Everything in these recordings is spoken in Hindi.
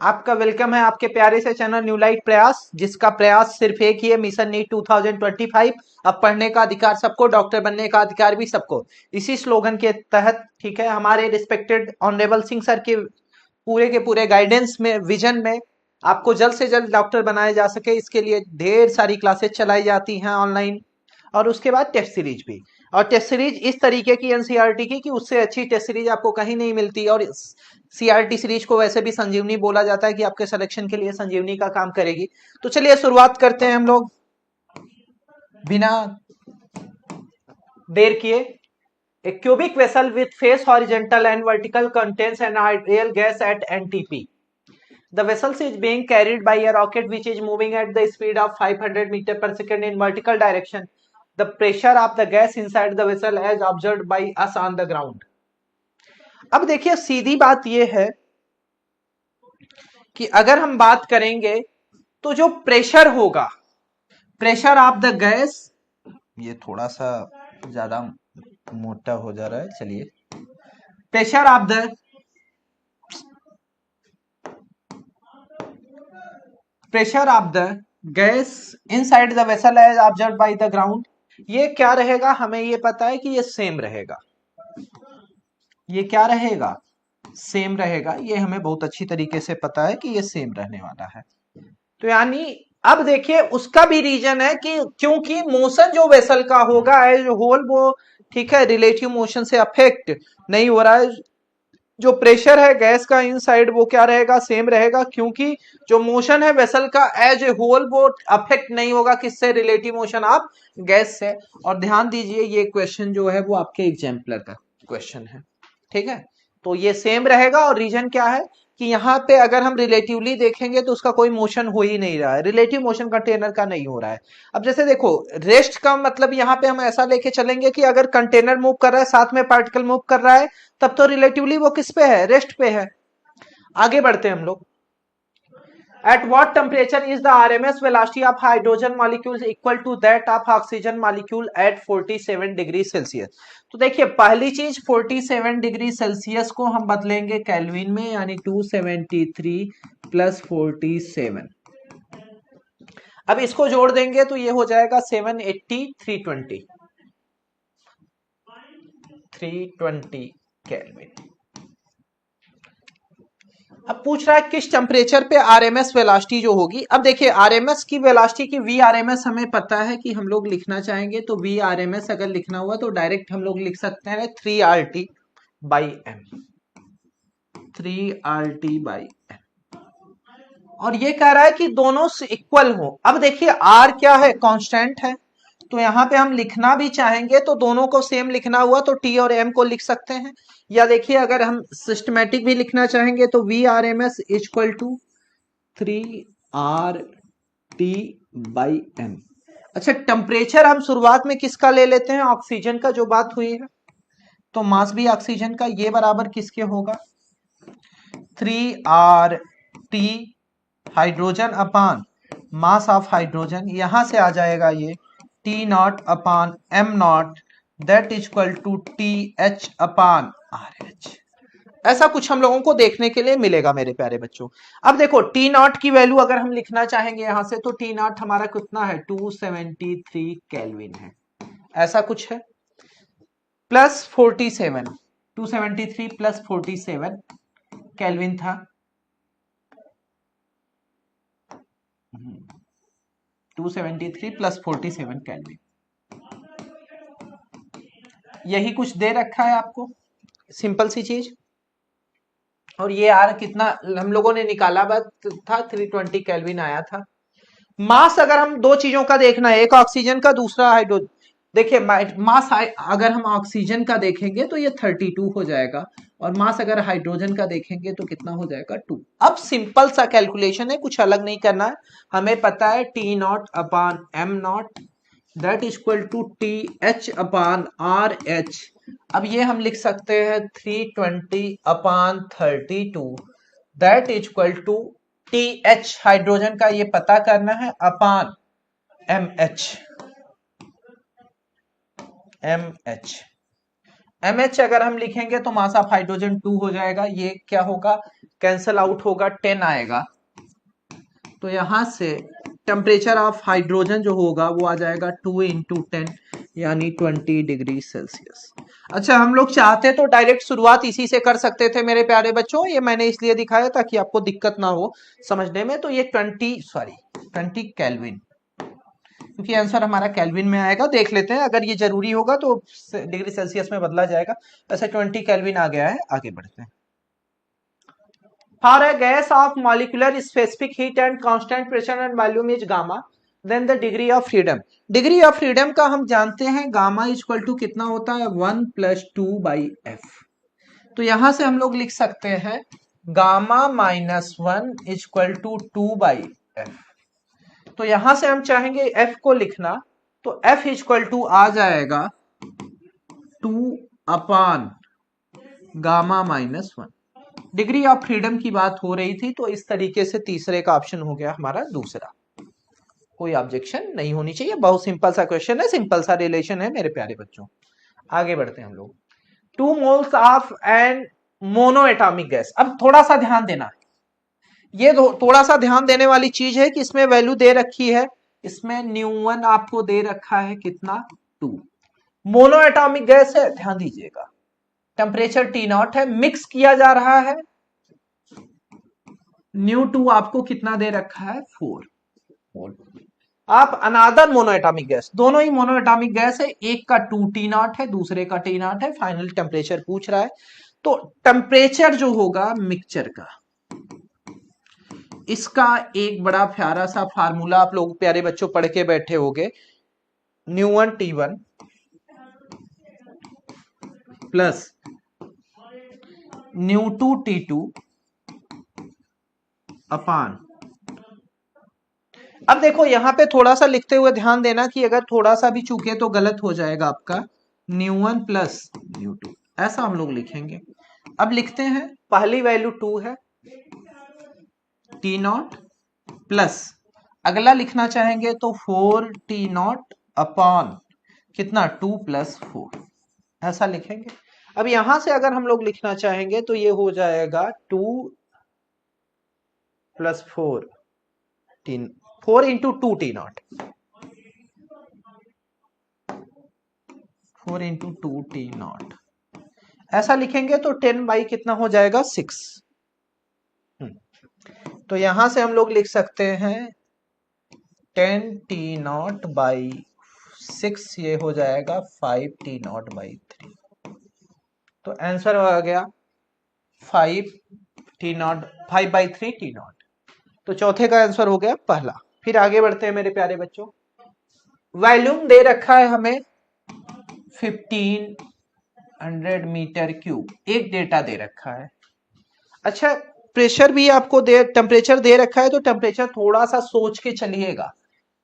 आपका वेलकम है आपके प्यारे से चैनल न्यू लाइट प्रयास, जिसका प्रयास सिर्फ एक ही है, मिशन नीट 2025। अब पढ़ने का अधिकार सबको, डॉक्टर बनने का अधिकार भी सबको। इसी स्लोगन के तहत ठीक है, हमारे रिस्पेक्टेड ऑनरेबल सिंह सर के पूरे गाइडेंस में, विजन में आपको जल्द से जल्द डॉक्टर बनाया जा सके, इसके लिए ढेर सारी क्लासेस चलाई जाती हैं ऑनलाइन। और उसके बाद टेस्ट सीरीज भी, और टेस्ट सीरीज इस तरीके की एनसीईआरटी की कि उससे अच्छी टेस्ट सीरीज आपको कहीं नहीं मिलती। और सीआरटी सीरीज को वैसे भी संजीवनी बोला जाता है कि आपके सिलेक्शन के लिए संजीवनी का काम करेगी। तो चलिए शुरुआत करते हैं हम लोग बिना देर किए। A cubic vessel with face horizontal and vertical contains an ideal gas at NTP. The vessel is being carried by a rocket which is moving at the speed of 500 meters per second in vertical direction. The pressure of the gas inside the vessel as observed by us on the ground. अब देखिए सीधी बात यह है कि अगर हम बात करेंगे तो जो प्रेशर होगा, प्रेशर ऑफ द गैस, ये थोड़ा सा ज्यादा मोटा हो जा रहा है, चलिए। Pressure of the gas inside the vessel as observe by the ground, ये क्या रहेगा, हमें ये पता है कि ये सेम रहेगा। ये क्या रहेगा, सेम रहेगा। ये हमें बहुत अच्छी तरीके से पता है कि ये सेम रहने वाला है। तो यानी अब देखिए उसका भी रीजन है कि क्योंकि मोशन जो वेसल का होगा एज होल, वो ठीक है रिलेटिव मोशन से अफेक्ट नहीं हो रहा है। जो प्रेशर है गैस का इनसाइड वो क्या रहेगा, सेम रहेगा, क्योंकि जो मोशन है वेसल का एज ए होल वो अफेक्ट नहीं होगा किससे, रिलेटिव मोशन ऑफ गैस से। और ध्यान दीजिए ये क्वेश्चन जो है वो आपके एग्जाम्पलर का क्वेश्चन है, ठीक है। तो ये सेम रहेगा। और रीजन क्या है कि यहाँ पे अगर हम रिलेटिवली देखेंगे तो उसका कोई मोशन हो ही नहीं रहा है, रिलेटिव मोशन कंटेनर का नहीं हो रहा है। अब जैसे देखो रेस्ट का मतलब यहाँ पे हम ऐसा लेके चलेंगे कि अगर कंटेनर मूव कर रहा है साथ में पार्टिकल मूव कर रहा है, तब तो रिलेटिवली वो किस पे है, रेस्ट पे है। आगे बढ़ते हैं हम लोग। At what temperature is the RMS velocity of hydrogen molecules equal to that of oxygen molecule at 47 degree Celsius. तो देखिए पहली चीज 47 डिग्री सेल्सियस को हम बदलेंगे केल्विन में, यानी 273 प्लस 47। अब इसको जोड़ देंगे तो ये हो जाएगा 780 320 केल्विन। अब पूछ रहा है किस टेम्परेचर पे आरएमएस वेलोसिटी जो होगी। अब देखिए आरएमएस की वेलोसिटी की वी आरएमएस हमें पता है कि हम लोग लिखना चाहेंगे तो वी आरएमएस अगर लिखना हुआ तो डायरेक्ट हम लोग लिख सकते हैं 3RT by M, 3RT by M. और ये कह रहा है कि दोनों से इक्वल हो। अब देखिए आर क्या है, कांस्टेंट है, तो यहां पे हम लिखना भी चाहेंगे तो दोनों को सेम लिखना हुआ तो टी और एम को लिख सकते हैं। या देखिए अगर हम सिस्टमेटिक भी लिखना चाहेंगे तो V R M S equal to 3RT by M. अच्छा टेम्परेचर हम शुरुआत में किसका ले लेते हैं, ऑक्सीजन का जो बात हुई है, तो मास भी ऑक्सीजन का ये बराबर किसके होगा, 3RT hydrogen upon mass of hydrogen, यहां से आ जाएगा ये T naught upon M naught that equal to TH upon RH। ऐसा कुछ हम लोगों को देखने के लिए मिलेगा मेरे प्यारे बच्चों। अब देखो T नॉट की वैल्यू अगर हम लिखना चाहेंगे यहां से तो T नॉट हमारा कितना है, 273 केल्विन है, ऐसा कुछ है। प्लस 47, 273 प्लस 47 केल्विन था, 273 प्लस 47 केल्विन, यही कुछ दे रखा है आपको, सिंपल सी चीज। और ये यार कितना हम लोगों ने निकाला था, 320 केल्विन आया था। मास अगर हम दो चीजों का देखना है, एक ऑक्सीजन का दूसरा हाइड्रोजन, देखिए मास अगर हम ऑक्सीजन का देखेंगे तो ये 32 हो जाएगा, और मास अगर हाइड्रोजन का देखेंगे तो कितना हो जाएगा 2। अब सिंपल सा कैलकुलेशन है, कुछ अलग नहीं करना है, हमें पता है T naught upon M naught that equal to TH upon RH। अब ये हम लिख सकते हैं 320 upon 32 that equal to TH hydrogen का ये पता करना है अपान MH। MH अगर हम लिखेंगे तो मास ऑफ हाइड्रोजन 2 हो जाएगा, ये क्या होगा, कैंसल आउट होगा, 10 आएगा। तो यहां से टेम्परेचर ऑफ हाइड्रोजन जो होगा वो आ जाएगा 2 इंटू 10 यानी 20 डिग्री सेल्सियस। अच्छा, हम लोग चाहते तो डायरेक्ट शुरुआत इसी से कर सकते थे मेरे प्यारे बच्चों, ये मैंने इसलिए दिखाया ताकि आपको दिक्कत ना हो समझने में। तो ये 20 केल्विन, क्योंकि आंसर हमारा केल्विन में आएगा। देख लेते हैं, अगर ये जरूरी होगा तो डिग्री सेल्सियस में बदला जाएगा। वैसे 20 केल्विन आ गया है, आगे बढ़ते हैं। For a gas of molecular specific heat and constant pressure and volume is gamma, then the degree of freedom. Degree of freedom का हम जानते हैं गामा इक्वल टू कितना होता है, 1 + 2/f। तो यहां से हम लोग लिख सकते हैं गामा -1 = 2/f। तो यहां से हम चाहेंगे f को लिखना, तो f = आ जाएगा 2/गामा-1। डिग्री ऑफ फ्रीडम की बात हो रही थी, तो इस तरीके से तीसरे का ऑप्शन हो गया हमारा दूसरा। कोई ऑब्जेक्शन नहीं होनी चाहिए, बहुत सिंपल सा क्वेश्चन है, सिंपल सा रिलेशन है मेरे प्यारे बच्चों। आगे बढ़ते हैं हम लोग। 2 moles of an mono atomic gas. अब थोड़ा सा ध्यान देना, ये थोड़ा सा ध्यान देने वाली चीज है कि इसमें वैल्यू दे रखी है, इसमें न्यू1 आपको दे रखा है कितना, 2। मोनो एटॉमिक गैस है, ध्यान दीजिएगा। टेम्परेचर T0 है, मिक्स किया जा रहा है। न्यू2 आपको कितना दे रखा है, 4। आप अनादर मोनो एटॉमिक गैस, दोनों ही मोनो एटॉमिक गैस है, एक का 2T0 है, दूसरे का T0 है। फाइनल टेम्परेचर पूछ रहा है, तो टेम्परेचर जो होगा मिक्सचर का, इसका एक बड़ा प्यारा सा फार्मूला आप लोग प्यारे बच्चों पढ़ के बैठे होंगे। न्यू1 T1 प्लस न्यू2 T2 अपान। अब देखो यहां पे थोड़ा सा लिखते हुए ध्यान देना कि अगर थोड़ा सा भी चूके तो गलत हो जाएगा आपका। न्यू1 प्लस न्यू2, ऐसा हम लोग लिखेंगे। अब लिखते हैं, पहली वैल्यू 2 है, T0 प्लस, अगला लिखना चाहेंगे तो 4T0 अपॉन कितना, 2 + 4, ऐसा लिखेंगे। अब यहां से अगर हम लोग लिखना चाहेंगे तो ये हो जाएगा 2 + 4 इंटू 2T0, 4 इंटू 2T0, ऐसा लिखेंगे तो 10 बाई कितना हो जाएगा, 6। तो यहां से हम लोग लिख सकते हैं 10T0/6, ये हो जाएगा 5T0/3। तो आंसर आ गया 5/3T0। तो चौथे का आंसर हो गया पहला। फिर आगे बढ़ते हैं मेरे प्यारे बच्चों। वॉल्यूम दे रखा है हमें 1500 मीटर क्यूब, एक डेटा दे रखा है। अच्छा, प्रेशर भी आपको टेम्परेचर दे रखा है, तो टेम्परेचर थोड़ा सा सोच के चलिएगा।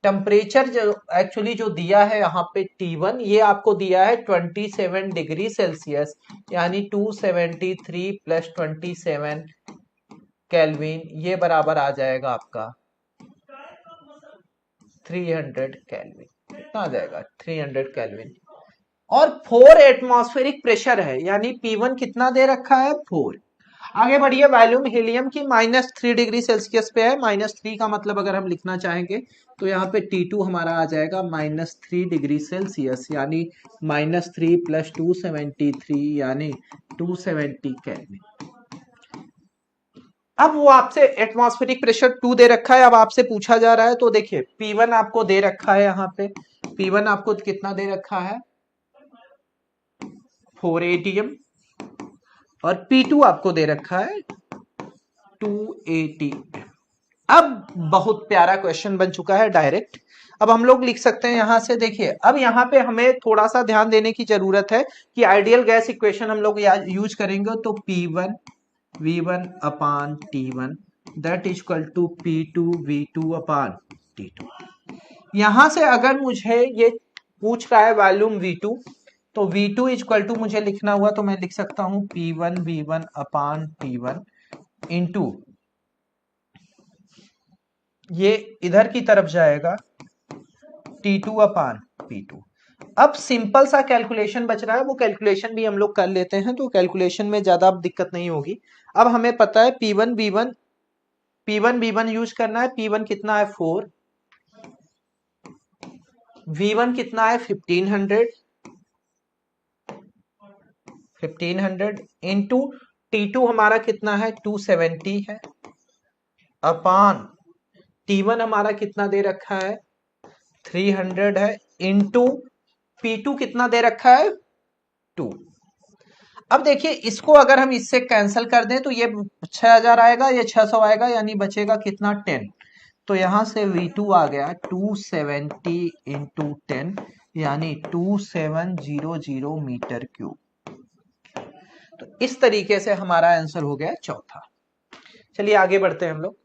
टेम्परेचर जो एक्चुअली जो दिया है यहाँ पे T1, ये आपको दिया है 27 डिग्री सेल्सियस, यानी 273 + 27 केल्विन, ये बराबर आ जाएगा आपका 300 केल्विन। कितना आ जाएगा, 300 केल्विन। और 4 एटमॉस्फेरिक प्रेशर है, यानी P1 कितना दे रखा है, 4। आगे बढ़िए, वॉल्यूम हीलियम की -3 डिग्री सेल्सियस पे है। -3 का मतलब अगर हम लिखना चाहेंगे तो यहाँ पे T2 हमारा आ जाएगा -3 डिग्री सेल्सियस, यानी -3 + 273 यानी 270 केल्विन। अब वो आपसे एटमॉस्फेरिक प्रेशर 2 दे रखा है, अब आपसे पूछा जा रहा है, तो देखिए P1 आपको दे रखा है, यहाँ पे P1 आपको कितना दे रखा है, 4 atm, और P2 आपको दे रखा है 2 atm। अब बहुत प्यारा क्वेश्चन बन चुका है डायरेक्ट। अब हम लोग लिख सकते हैं यहां से, देखिए अब यहाँ पे हमें थोड़ा सा ध्यान देने की जरूरत है कि आइडियल गैस इक्वेशन हम लोग यूज करेंगे, तो P1 V1 upon T1 that equal to P2 V2 upon T2। यहां से अगर मुझे ये पूछ रहा है वॉल्यूम V2, तो V2 इक्वल टू मुझे लिखना हुआ तो मैं लिख सकता हूं P1 V1 upon T1 into, ये इधर की तरफ जाएगा T2 अपान P2। अब सिंपल सा कैलकुलेशन बच रहा है, वो कैलकुलेशन भी हम लोग कर लेते हैं, तो कैलकुलेशन में ज्यादा अब दिक्कत नहीं होगी। अब हमें पता है P1 V1 यूज करना है। P1 कितना है 4, V1 कितना है 1500 इंटू T2 हमारा कितना है 270 है, अपान T1 हमारा कितना दे रखा है 300 है, इंटू P2 कितना दे रखा है 2। अब देखिए इसको अगर हम इससे कैंसिल कर दें तो ये 6000 आएगा, ये 600 आएगा, यानी बचेगा कितना 10। तो यहां से V2 आ गया 270 इंटू 10, यानी 2700 मीटर क्यूब। तो इस तरीके से हमारा आंसर हो गया चौथा। चलिए आगे बढ़ते हैं हम लोग।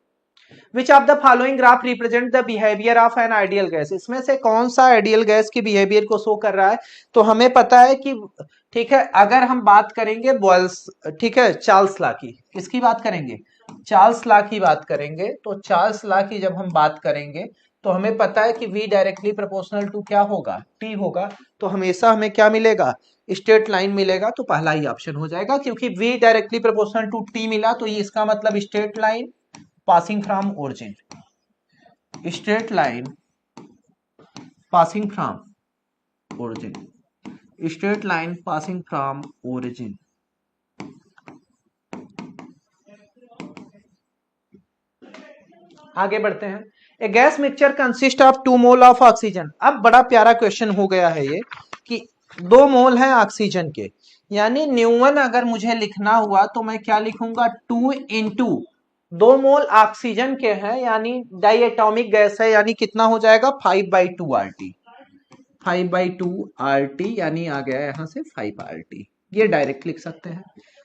विच of the following graph represent the behaviour of an ideal gas, इसमें से कौन सा आइडियल गैस की बिहेवियर को शो कर रहा है। तो हमें पता है कि ठीक है, अगर हम बात करेंगे बॉयल्स, ठीक है, चार्ल्स लॉ की, किसकी बात करेंगे चार्ल्स लॉ की बात करेंगे। तो चार्ल्स लॉ की जब हम बात करेंगे तो हमें पता है कि V डायरेक्टली प्रोपोर्शनल टू क्या होगा T होगा। तो हमेशा हमें क्या मिलेगा स्ट्रेट लाइन मिलेगा, तो पहला ही ऑप्शन हो जाएगा, क्योंकि V directly proportional to T मिला तो ये इसका मतलब straight line passing from origin, straight line passing from origin, straight line passing from origin। आगे बढ़ते हैं। A gas mixture consist of 2 mole of oxygen. अब बड़ा प्यारा क्वेश्चन हो गया है ये कि 2 मोल है ऑक्सीजन के, यानी न्यूवन अगर मुझे लिखना हुआ तो मैं क्या लिखूंगा 2 इंटू 2 मोल ऑक्सीजन के हैं, यानी डाई एटॉमिक गैस है, यानी कितना हो जाएगा 5/2 RT, 5/2 RT, यानी आ गया यहां से 5 RT, ये डायरेक्ट लिख सकते हैं।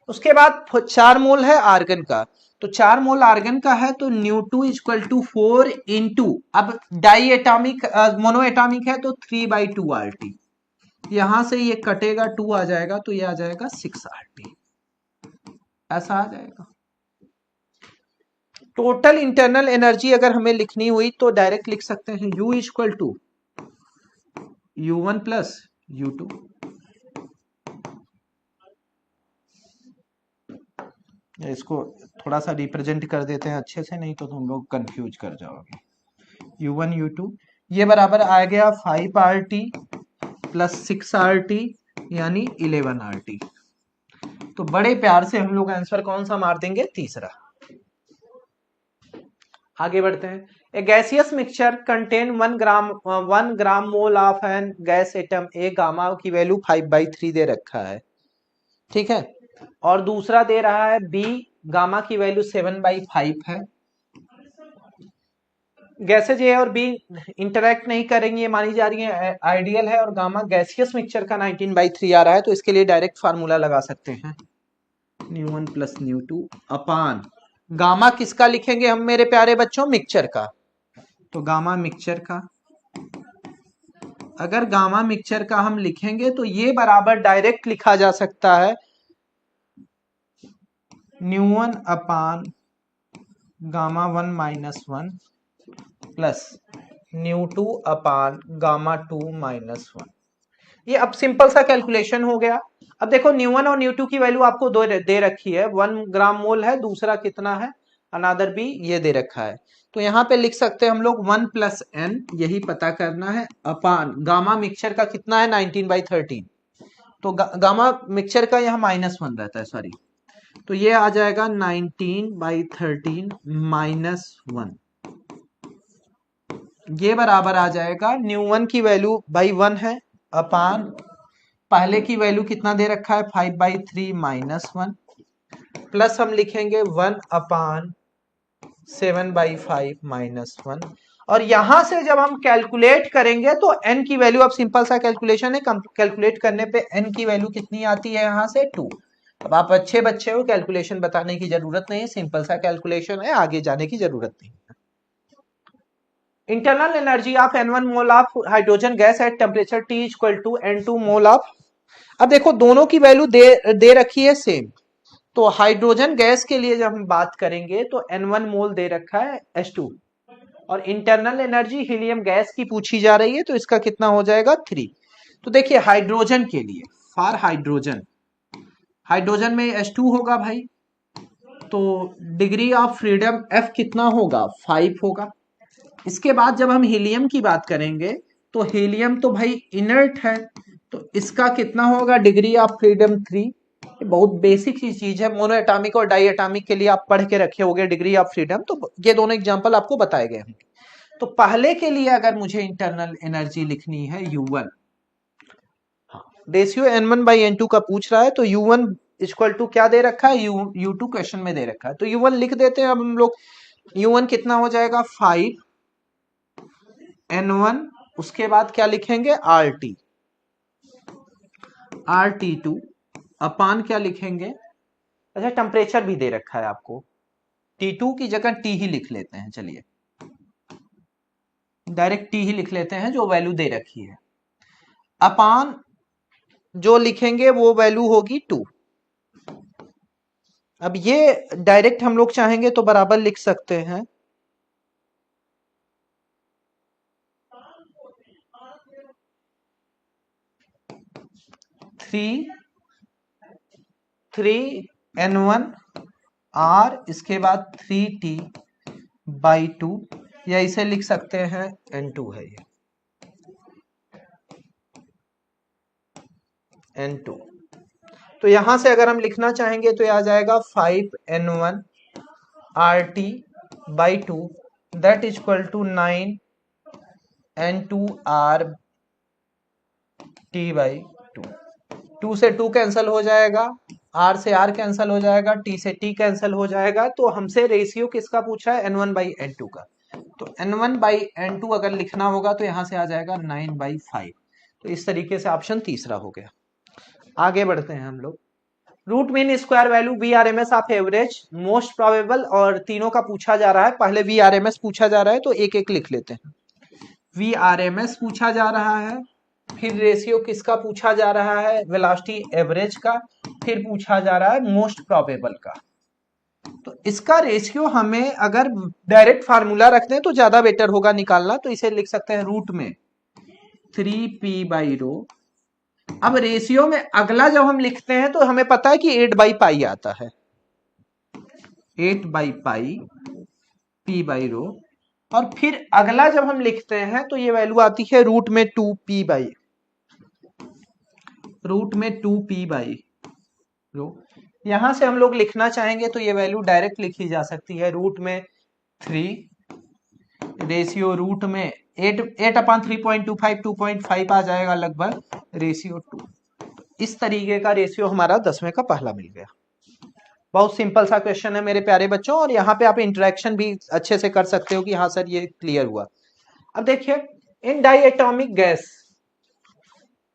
उसके बाद 4 मोल है आर्गन का, तो 4 मोल आर्गन का है तो न्यू2 इक्वल टू 4 इंटू, अब डाई एटॉमिक मोनो एटॉमिक है तो 3/2 RT, यहां से ये कटेगा 2 आ जाएगा, तो ये आ जाएगा 6 RT, ऐसा आ जाएगा। टोटल इंटरनल एनर्जी अगर हमें लिखनी हुई तो डायरेक्ट लिख सकते हैं U equal to U1 plus U2। इसको थोड़ा सा रिप्रेजेंट कर देते हैं अच्छे से, नहीं तो तुम लोग कंफ्यूज कर जाओगे। U1 U2 ये बराबर आ गया 5 RT प्लस 6 RT, यानी 11 RT। तो बड़े प्यार से हम लोग आंसर कौन सा मार देंगे, तीसरा। आगे बढ़ते हैं। A gaseous mixture contain 1 gram mole of an gas atom, ए गामा की वैल्यू 5/3 दे रखा है, ठीक है, और दूसरा दे रहा है बी, गामा की वैल्यू 7/5 है। गैसेज ए और बी इंटरेक्ट नहीं करेंगे, ये मानी जा रही है आइडियल है, और गामा गैसियस मिक्सचर का 19/3 आ रहा है, तो इसके लिए डायरेक्ट फार्मूला लगा सकते हैं न्यू1 प्लस न्यू2 अपान गामा किसका लिखेंगे हम मेरे प्यारे बच्चों, मिक्सचर का। तो गामा मिक्सचर का, अगर गामा मिक्सचर का हम लिखेंगे तो ये बराबर डायरेक्ट लिखा जा सकता है न्यू1 अपान गामा 1 माइनस 1 प्लस न्यू2 अपान गामा 2 माइनस 1। ये अब सिंपल सा कैलकुलेशन हो गया। अब देखो न्यू1 और न्यू2 की वैल्यू आपको दो दे रखी है, 1 ग्राम मोल है, दूसरा कितना है अनादर बी, ये दे रखा है। तो यहां पे लिख सकते हैं हम लोग 1 प्लस n, यही पता करना है, अपान गामा मिक्सचर का कितना है 19/13, तो गामा मिक्सचर का यहाँ -1 रहता है, सॉरी, तो ये आ जाएगा 19/13 -1, ये बराबर आ जाएगा न्यू1 की वैल्यू बाई 1 है, अपान पहले की वैल्यू कितना दे रखा है 5/3 -1, प्लस हम लिखेंगे 1 अपान 7/5 -1, और यहां से जब हम कैलकुलेट करेंगे तो n की वैल्यू, अब सिंपल सा कैलकुलेशन है, कैलकुलेट करने पे n की वैल्यू कितनी आती है यहां से 2। अब आप अच्छे बच्चे हो, कैलकुलेशन बताने की जरूरत नहीं है, सिंपल सा कैलकुलेशन है, आगे जाने की जरूरत नहीं है। Internal energy of N1 mole of hydrogen gas at temperature T equal to N2 mole of, अब देखो दोनों की वैल्यू दे रखी है सेम, तो हाइड्रोजन गैस के लिए जब हम बात करेंगे तो N1 मोल दे रखा है H2, और इंटरनल एनर्जी हीलियम गैस की पूछी जा रही है, तो इसका कितना हो जाएगा 3। तो देखिए हाइड्रोजन के लिए, फॉर हाइड्रोजन, हाइड्रोजन में H2 होगा भाई, तो डिग्री ऑफ फ्रीडम F कितना होगा, 5 होगा। इसके बाद जब हम हीलियम की बात करेंगे तो हीलियम तो भाई इनर्ट है, तो इसका कितना होगा, डिग्री ऑफ फ्रीडम 3। बहुत बेसिक सी चीज है, मोनो एटॉमिक और डाई एटॉमिक के लिए आप पढ़ के रखे होंगे डिग्री ऑफ फ्रीडम, तो ये दोनों एग्जांपल आपको बताए गए होंगे। तो पहले के लिए अगर मुझे इंटरनल एनर्जी लिखनी है U1, रेशियो N1/N2 का पूछ रहा है, तो U1 इक्वल टू क्या दे रखा है, U2 क्वेश्चन में दे रखा है, तो U1 लिख देते हैं अब हम लोग। U1 कितना हो जाएगा, 5N1, उसके बाद क्या लिखेंगे, RT2 अपान क्या लिखेंगे, अच्छा टेम्परेचर भी दे रखा है आपको, T2 की जगह T ही लिख लेते हैं, चलिए डायरेक्ट T ही लिख लेते हैं, जो वैल्यू दे रखी है, अपान जो लिखेंगे वो वैल्यू होगी 2। अब ये डायरेक्ट हम लोग चाहेंगे तो बराबर लिख सकते हैं, 3N1 R, इसके बाद 3T/2, या इसे लिख सकते हैं N2 है ये, N2। तो यहां से अगर हम लिखना चाहेंगे तो ये आ जाएगा 5N1 RT/2 that is equal to 9N2 RT/2। 2 से 2 कैंसिल हो जाएगा, R से R कैंसिल हो जाएगा, T से T कैंसिल हो जाएगा, तो हमसे रेशियो किसका पूछा है, N1/N2 का। तो N1/N2 अगर लिखना होगा तो यहां से आ जाएगा 9/5। तो इस तरीके से ऑप्शन तीसरा हो गया। आगे बढ़ते हैं हम लोग। Root mean square value VRMS of average most probable, और तीनों का पूछा जा रहा है, पहले VRMS पूछा जा रहा है तो एक एक लिख लेते हैं। VRMS पूछा जा रहा है, फिर रेशियो किसका पूछा जा रहा है, वेलोसिटी एवरेज का, फिर पूछा जा रहा है मोस्ट प्रोबेबल का। तो इसका रेशियो हमें अगर डायरेक्ट फार्मूला रख दें तो ज्यादा बेटर होगा निकालना, तो इसे लिख सकते हैं रूट में 3p/ρ। अब रेशियो में अगला जब हम लिखते हैं तो हमें पता है कि 8/पाई आता है, 8/पाई p/ρ, और फिर अगला जब हम लिखते हैं तो ये वैल्यू आती है रूट में 2p/ρ। यहां से हम लोग लिखना चाहेंगे तो ये वैल्यू डायरेक्ट लिखी जा सकती है, रूट में 3 रेशियो रूट में 8/3.25 2.5 आ जाएगा लगभग, रेशियो 2। इस तरीके का रेशियो हमारा 10वें का पहला मिल गया। बहुत सिंपल सा क्वेश्चन है मेरे प्यारे बच्चों, और यहाँ पे आप इंटरेक्शन भी अच्छे से कर सकते हो कि हाँ सर ये क्लियर हुआ। अब देखिए, in diatomic gas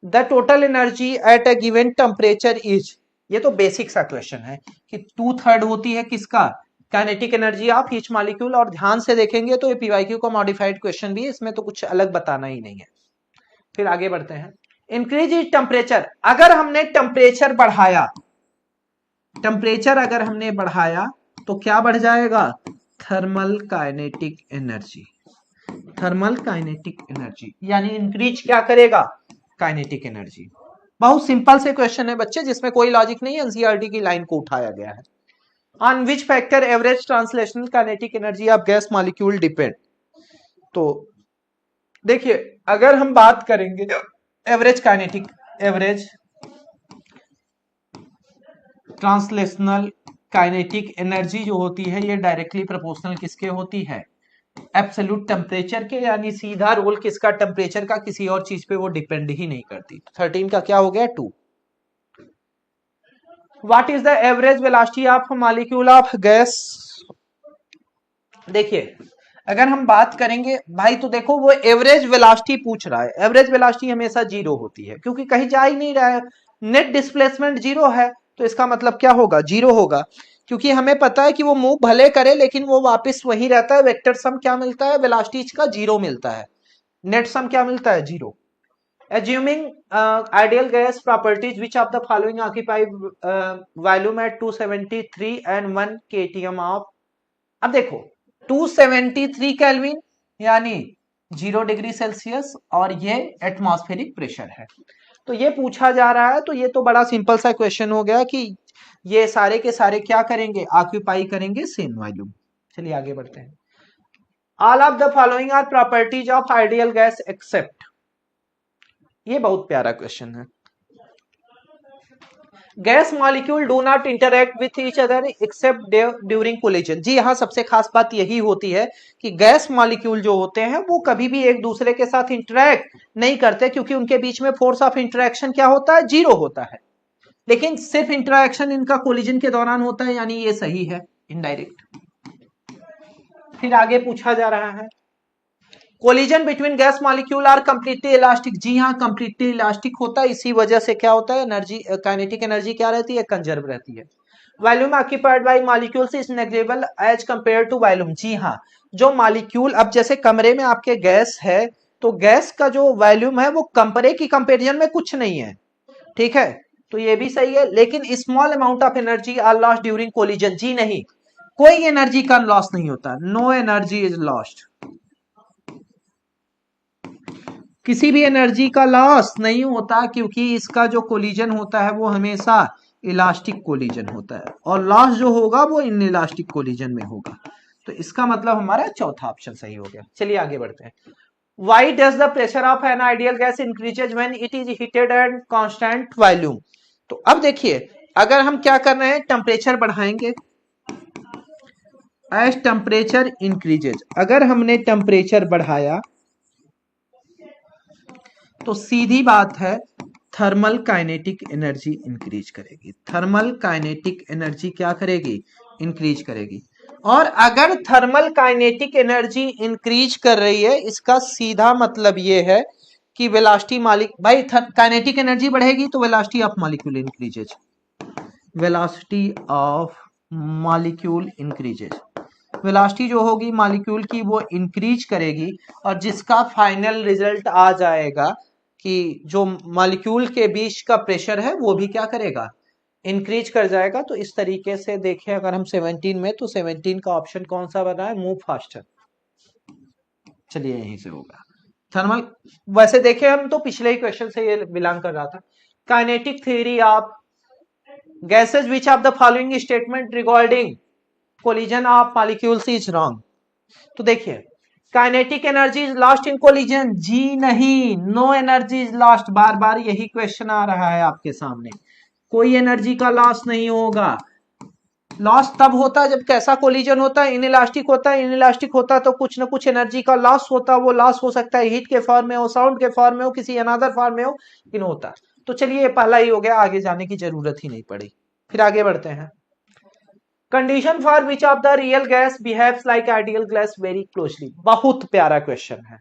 the total energy at a given temperature is, ये तो बेसिक सा क्वेश्चन है कि 2/3 होती है किसका, kinetic energy of each molecule, और ध्यान से देखेंगे तो ये पीवाईक्यू का मॉडिफाइड क्वेश्चन भी है, इसमें तो कुछ अलग बताना ही नहीं है। फिर आगे बढ़ते हैं, इंक्रीज इज टेम्परेचर, अगर हमने टेम्परेचर बढ़ाया, टेम्परेचर अगर हमने बढ़ाया तो क्या बढ़ जाएगा, thermal kinetic energy, thermal kinetic energy, यानी इंक्रीज क्या करेगा, काइनेटिक एनर्जी। बहुत सिंपल से क्वेश्चन है बच्चे, जिसमें कोई लॉजिक नहीं है, एनसीईआरटी की लाइन को उठाया गया है। On which factor average translational kinetic energy of gas molecule depend. तो देखिए, अगर हम बात करेंगे average kinetic, average translational kinetic energy जो होती है ये डायरेक्टली प्रोपोर्शनल किसके होती है, एब्सोल्यूट टेम्परेचर के, यानी सीधा रोल किसका, टेम्परेचर का, किसी और चीज पे वो डिपेंड ही नहीं करती। 13 का क्या हो गया, 2। What is the average velocity of molecule of gas. देखिए, अगर हम बात करेंगे भाई, तो देखो वो एवरेज वेलोसिटी पूछ रहा है, एवरेज वेलोसिटी हमेशा 0 होती है, क्योंकि कहीं जा ही नहीं रहा है, नेट डिस्प्लेसमेंट 0 है, तो इसका मतलब क्या होगा, 0 होगा, क्योंकि हमें पता है कि वो मूव भले करे लेकिन वो वापस वहीं रहता है। वेक्टर सम क्या मिलता है, वेलोसिटी का 0 मिलता है, नेट सम क्या मिलता है, 0। Assuming ideal gas properties, which of the following occupy volume at 273 and 1 kTm of। अब देखो 273 केल्विन यानी 0 डिग्री सेल्सियस, और ये एटमॉस्फेरिक प्रेशर है। तो ये पूछा जा रहा है, तो ये तो बड़ा सिंपल सा क्वेश्चन हो गया कि ये सारे के सारे क्या करेंगे, ऑक्यूपाई करेंगे सेम वॉल्यूम। चलिए आगे बढ़ते हैं। All of the following are properties of ideal gas except, ये बहुत प्यारा क्वेश्चन है। Gas molecule do not interact with each other except during collision. जी हाँ, सबसे खास बात यही होती है कि गैस मॉलिक्यूल जो होते हैं वो कभी भी एक दूसरे के साथ इंटरैक्ट नहीं करते, क्योंकि उनके बीच में फोर्स ऑफ इंटरैक्शन क्या होता है, 0 होता है। लेकिन सिर्फ इंटरैक्शन इनका कोलिजन के दौरान होता है, यानी ये सही है, इनडायरेक्ट। फिर आगे पूछा जा रहा है, collision between gas molecule are completely elastic. जी हाँ, कंप्लीटली इलास्टिक होता है, इसी वजह से क्या होता है, एनर्जी, काइनेटिक एनर्जी क्या रहती है, कंजर्व रहती है। Volume occupied by molecules is negligible as compare to volume. जी हाँ, जो मॉलिक्यूल, अब जैसे कमरे में आपके गैस है, तो गैस का जो वॉल्यूम है वो कमरे की कंपेरिजन में कुछ नहीं है, ठीक है, तो ये भी सही है। लेकिन small amount of energy are lost during collision. जी नहीं, कोई एनर्जी का लॉस नहीं होता, नो एनर्जी इज लॉस्ट, किसी भी एनर्जी का लॉस नहीं होता, क्योंकि इसका जो कोलिजन होता है वो हमेशा इलास्टिक कोलिजन होता है, और लॉस जो होगा वो इन इलास्टिक कोलिजन में होगा। तो इसका मतलब हमारा चौथा ऑप्शन सही हो गया। चलिए आगे बढ़ते हैं। Why does the pressure of an ideal gas increases when it is heated at constant volume? तो अब देखिए, अगर हम क्या कर रहे हैं, टेम्परेचर बढ़ाएंगे, एज टेम्परेचर इंक्रीजेज, अगर हमने टेम्परेचर बढ़ाया तो सीधी बात है थर्मल काइनेटिक एनर्जी इंक्रीज करेगी। थर्मल काइनेटिक एनर्जी क्या करेगी, इंक्रीज करेगी। और अगर थर्मल काइनेटिक एनर्जी इंक्रीज कर रही है, इसका सीधा मतलब ये है कि वेलोसिटी भाई काइनेटिक एनर्जी बढ़ेगी तो velocity of molecule increases, velocity of molecule increases, velocity जो होगी मॉलिक्यूल की वो इंक्रीज करेगी, और जिसका फाइनल रिजल्ट आ जाएगा कि जो मॉलिक्यूल के बीच का प्रेशर है वो भी क्या करेगा, इंक्रीज कर जाएगा। तो इस तरीके से देखें अगर हम 17 में, तो 17 का ऑप्शन कौन सा बना है, मूव फास्टर। चलिए यहीं से होगा थर्मल। वैसे देखें हम तो पिछले ही क्वेश्चन से ये बिलोंग कर रहा था। Kinetic theory of gases which of the following statement regarding collision of molecules is wrong. तो देखिए, kinetic energy is lost in collision. जी नहीं, नो एनर्जी इज लॉस्ट, बार बार यही क्वेश्चन आ रहा है आपके सामने, कोई एनर्जी का लॉस नहीं होगा। लॉस तब होता है जब कैसा कोलिजन होता है, इनइलास्टिक होता है। इनइलास्टिक होता है तो कुछ ना कुछ एनर्जी का लॉस होता है, वो लॉस हो सकता है हीट के फॉर्म में हो, साउंड के फॉर्म में हो, किसी अनदर फॉर्म में हो, लेकिन होता है। तो चलिए ये पहला ही हो गया, आगे जाने की जरूरत ही नहीं पड़ी। फिर आगे बढ़ते हैं। Condition for which of the real gas behaves like ideal gas very closely. बहुत प्यारा क्वेश्चन है।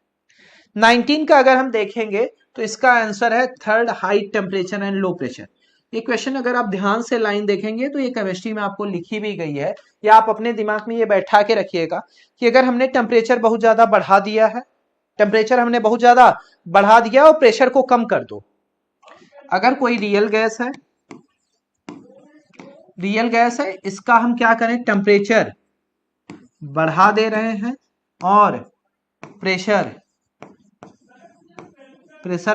19 का अगर हम देखेंगे तो इसका आंसर है third, high temperature and low pressure. ये क्वेश्चन अगर आप ध्यान से लाइन देखेंगे तो ये केमिस्ट्री में आपको लिखी भी गई है, या आप अपने दिमाग में ये बैठा के रखिएगा कि अगर हमने टेम्परेचर बहुत ज्यादा बढ़ा दिया है, टेम्परेचर हमने बहुत ज्यादा बढ़ा दिया और प्रेशर को कम कर दो। अगर कोई रियल गैस है, रियल गैस है, इसका हम क्या करें, टेम्परेचर बढ़ा दे रहे हैं और प्रेशर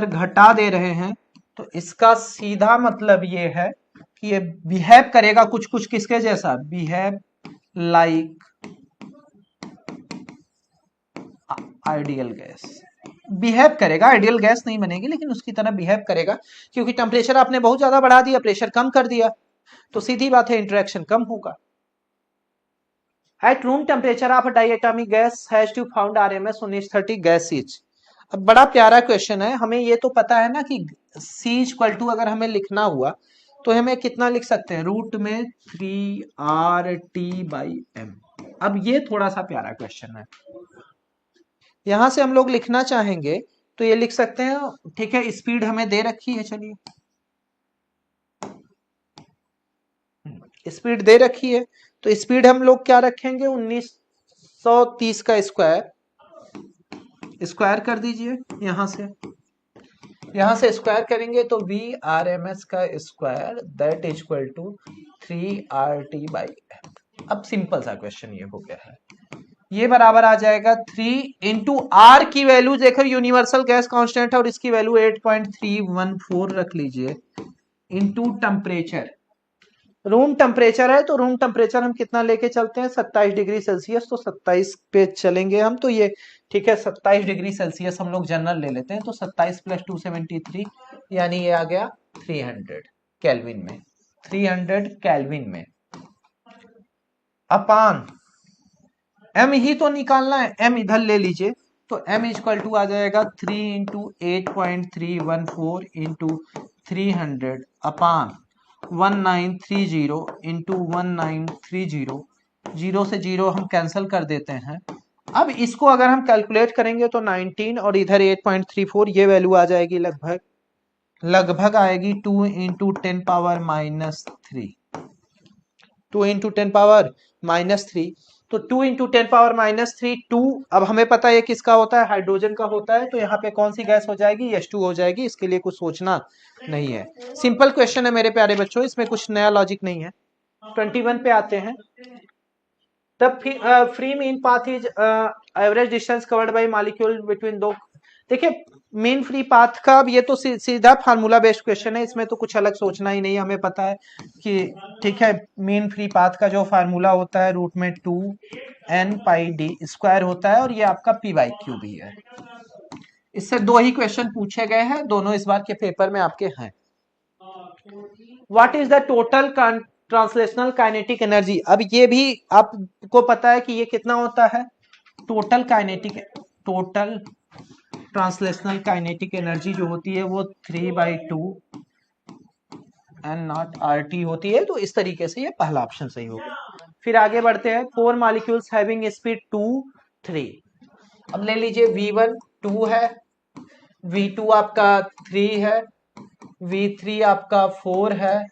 घटा दे रहे हैं, तो इसका सीधा मतलब ये है कि ये बिहेव करेगा कुछ कुछ किसके जैसा, behave like ideal gas. Behave करेगा, आइडियल गैस नहीं बनेगी लेकिन उसकी तरह बिहेव करेगा, क्योंकि टेम्परेचर आपने बहुत ज्यादा बढ़ा दिया, प्रेशर कम कर दिया, तो सीधी बात है इंटरेक्शन कम होगा। At room temperature of diatomic gas has to found RMS 1930 gas is. अब बड़ा प्यारा क्वेश्चन है, हमें ये तो पता है ना कि C इक्वल टू अगर हमें लिखना हुआ तो हमें कितना लिख सकते हैं, रूट में 3RT/m। अब ये थोड़ा सा प्यारा क्वेश्चन है, यहां से हम लोग लिखना चाहेंगे तो ये लिख सकते हैं, ठीक है। स्पीड हमें दे रखी है, चलिए स्पीड दे रखी है, तो स्पीड हम लोग क्या रखेंगे, 1930 का स्क्वायर कर दीजिए। यहां से स्क्वायर करेंगे तो VRMS का square that is equal to 3RT/m। अब सिंपल सा क्वेश्चन ये हो गया है, ये बराबर आ जाएगा 3 × R की वैल्यू देखो, यूनिवर्सल गैस कांस्टेंट है और इसकी वैल्यू 8.314 रख लीजिए, इंटू टेम्परेचर। रूम टेम्परेचर है तो रूम टेम्परेचर हम कितना लेके चलते हैं, 27 डिग्री सेल्सियस, तो 27 पे चलेंगे हम, तो ये ठीक है 27 डिग्री सेल्सियस हम लोग जनरल ले लेते हैं, तो 27 + 273 यानी ये आ गया 300 केल्विन में, 300 केल्विन में अपान एम ही तो निकालना है, एम इधर ले लीजिए, तो m = आ जाएगा 3 × 8.314 × 300 अपान 1930 × 1930, जीरो से जीरो हम कैंसिल कर देते हैं। अब इसको अगर हम कैलकुलेट करेंगे तो 19 और इधर 8.34, ये वैल्यू आ जाएगी लगभग लगभग आएगी 2 × 10⁻³ 2 × 10⁻³ तो 2 × 10⁻³ 2। अब हमें पता है किसका होता है, हाइड्रोजन का होता है, तो यहाँ पे कौन सी गैस हो जाएगी, H2 हो जाएगी। इसके लिए कुछ सोचना नहीं है, सिंपल क्वेश्चन है मेरे प्यारे बच्चों, इसमें कुछ नया लॉजिक नहीं है। 21 पे आते हैं। The free mean path is average distance covered by molecule between दो। देखिए मेन फ्री पाथ का ये तो सीधा फार्मूला बेस्ड क्वेश्चन है, इसमें तो कुछ अलग सोचना ही नहीं, हमें पता है कि ठीक है मेन फ्री पाथ का जो फार्मूला होता है √2n πd² होता है, और ये आपका p/q भी है। इससे दो ही क्वेश्चन पूछे गए हैं, दोनों इस बार के पेपर में आपके हैं। What is the total translational kinetic energy. अब ये भी आपको पता है कि ये कितना होता है, टोटल ट्रांसलेशनल काइनेटिक एनर्जी जो होती है वो 3/2 n0RT होती है। तो इस तरीके से ये पहला ऑप्शन सही होगा। फिर आगे बढ़ते हैं, 4 मॉलिक्यूल्स हैविंग स्पीड 2 3। अब ले लीजिए V1 2 है, V2 आपका 3 है, V3 आपका 4 है,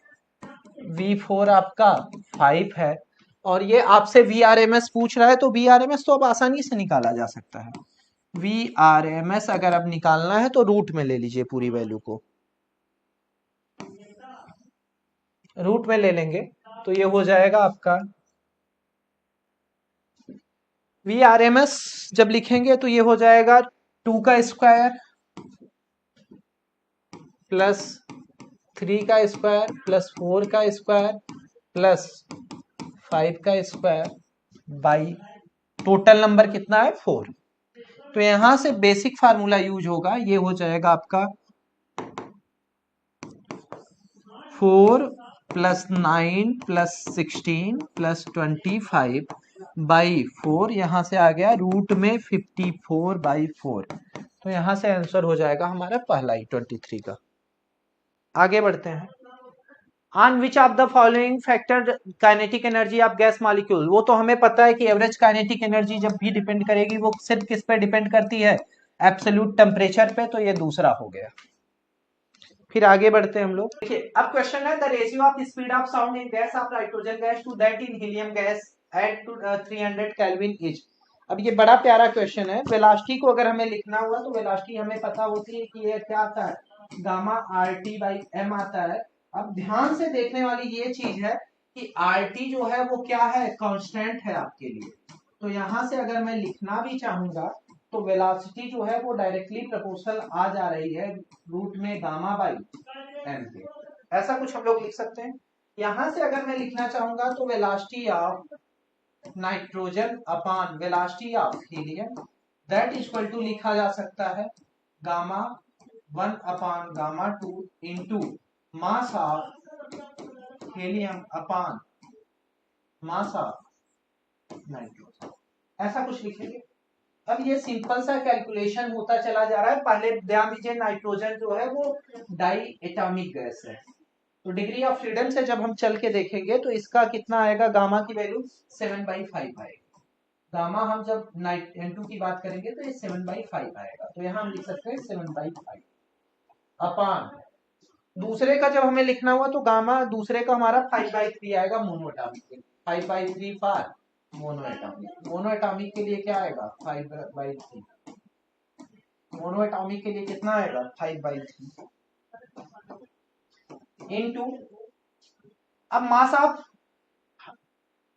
V4 आपका 5 है, और ये आपसे VRMS पूछ रहा है, तो VRMS तो अब आसानी से निकाला जा सकता है। VRMS अगर अब निकालना है तो रूट में ले लीजिए, पूरी वैल्यू को रूट में ले लेंगे, तो ये हो जाएगा आपका VRMS जब लिखेंगे तो ये हो जाएगा 2² plus 3² plus 4² plus 5² by total number कितना है 4। तो यहां से बेसिक फार्मूला यूज होगा, ये हो जाएगा आपका 4 + 9 + 16 + 25 बाई 4, यहां से आ गया रूट में 54/4। तो यहां से आंसर हो जाएगा हमारा पहला ही 23 का। आगे बढ़ते हैं। On which of the following factor kinetic energy of gas molecule. वो तो हमें पता है कि एवरेज काइनेटिक एनर्जी जब भी डिपेंड करेगी वो सिर्फ किस पे डिपेंड करती है, एब्सोल्यूट टेम्परेचर पे, तो ये दूसरा हो गया। फिर आगे बढ़ते हैं हम लोग। देखिए अब क्वेश्चन है, the ratio of speed of sound in gas of nitrogen gas to that in helium gas at 300 kelvin is. अब ये बड़ा प्यारा क्वेश्चन है। वेलोसिटी को अगर हमें लिखना हुआ तो वेलोसिटी हमें पता होती है कि ये क्या आता है, गामा RT/m आता है। अब ध्यान से देखने वाली ये चीज है कि RT जो है वो क्या है, कांस्टेंट है आपके लिए। तो यहां से अगर मैं लिखना भी चाहूंगा तो वेलोसिटी जो है वो डायरेक्टली प्रोपोर्शनल आ जा रही है रूट में गामा/m के। ऐसा कुछ हम लोग लिख सकते हैं। यहां से अगर मैं लिखना चाहूंगा तो velocity of nitrogen upon velocity of helium that equal to लिखा जा सकता है गामा1/गामा2 into mass of helium upon mass of nitrogen, ऐसा कुछ लिखेंगे। अब ये सिंपल सा कैलकुलेशन होता चला जा रहा है। पहले ध्यान दीजिए नाइट्रोजन जो है वो डाई एटॉमिक गैस है, तो डिग्री ऑफ फ्रीडम से जब हम चल के देखेंगे तो इसका कितना आएगा, गामा की वैल्यू 7/5 आएगा। गामा हम जब N2 की बात करेंगे तो ये 7/5 आएगा, तो यहाँ हम लिख सकते हैं 7/5 अपान दूसरे का जब हमें लिखना हुआ तो गामा दूसरे का हमारा 5/3 आएगा mono atomic, 5/3 for mono atomic. Mono atomic के लिए क्या आएगा 5/3, मोनो एटॉमिक के लिए कितना आएगा 5/3 इनटू। अब मास ऑफ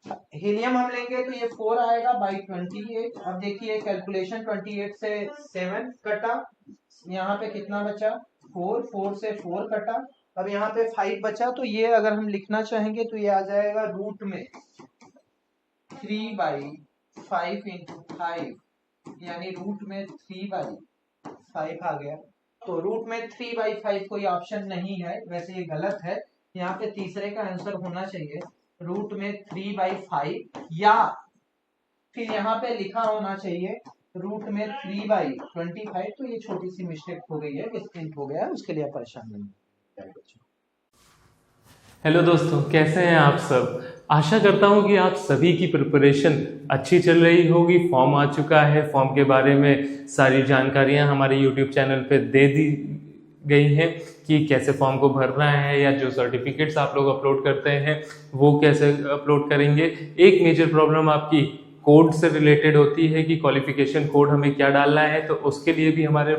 हीलियम हम लेंगे तो ये 4 आएगा बाई 28। अब देखिए कैलकुलेशन, 28 से 7 कटा, यहाँ पे कितना बचा 4, 4 से 4 कटा, अब यहाँ पे 5 बचा, तो ये अगर हम लिखना चाहेंगे तो ये आ जाएगा रूट में 3/5 इंटू 5, यानी रूट में 3/5 आ गया। तो रूट में 3/5 कोई ऑप्शन नहीं है, वैसे ये गलत है, यहाँ पे तीसरे का आंसर होना चाहिए रूट में 3/5, या फिर यहाँ पे लिखा होना चाहिए रूट में 3/25। तो ये छोटी सी मिस्टेक हो गई है, मिसप्रिंट हो गया, उसके लिए परेशान नहीं। हेलो दोस्तों, कैसे हैं आप सब। आशा करता हूं कि आप सभी की प्रिपरेशन अच्छी चल रही होगी। फॉर्म आ चुका है, फॉर्म के बारे में सारी जानकारियां हमारे यूट्यूब चैनल पे दे दी गई हैं कि कैसे फॉर्म को भरना है, या जो सर्टिफिकेट्स आप लोग अपलोड करते हैं वो कैसे अपलोड करेंगे। एक मेजर प्रॉब्लम आपकी कोड से रिलेटेड होती है कि क्वालिफिकेशन कोड हमें क्या डालना है, तो उसके लिए भी हमारे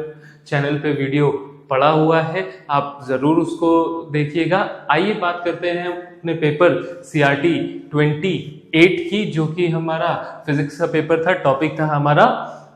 चैनल पे वीडियो पड़ा हुआ है, आप ज़रूर उसको देखिएगा। आइए बात करते हैं अपने पेपर CRT 28 की, जो कि हमारा फिजिक्स का पेपर था। टॉपिक था हमारा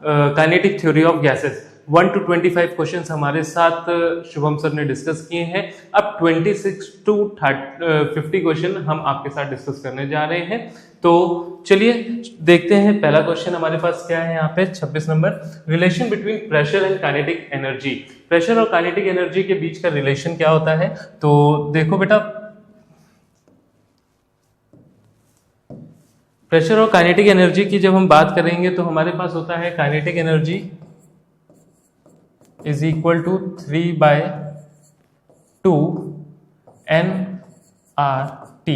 kinetic theory of gases. 1 to 25 question हमारे साथ शुभम सर ने डिस्कस किए हैं। अब 26 to 50 क्वेश्चन हम आपके साथ डिस्कस करने जा रहे हैं। तो चलिए देखते हैं पहला क्वेश्चन हमारे पास क्या है। यहाँ पे 26 number, relation between pressure and kinetic energy. Pressure और काइनेटिक एनर्जी के बीच का रिलेशन क्या होता है, तो देखो बेटा, प्रेशर और काइनेटिक एनर्जी की जब हम बात करेंगे तो हमारे पास होता है kinetic energy is equal to 3/2 nRT।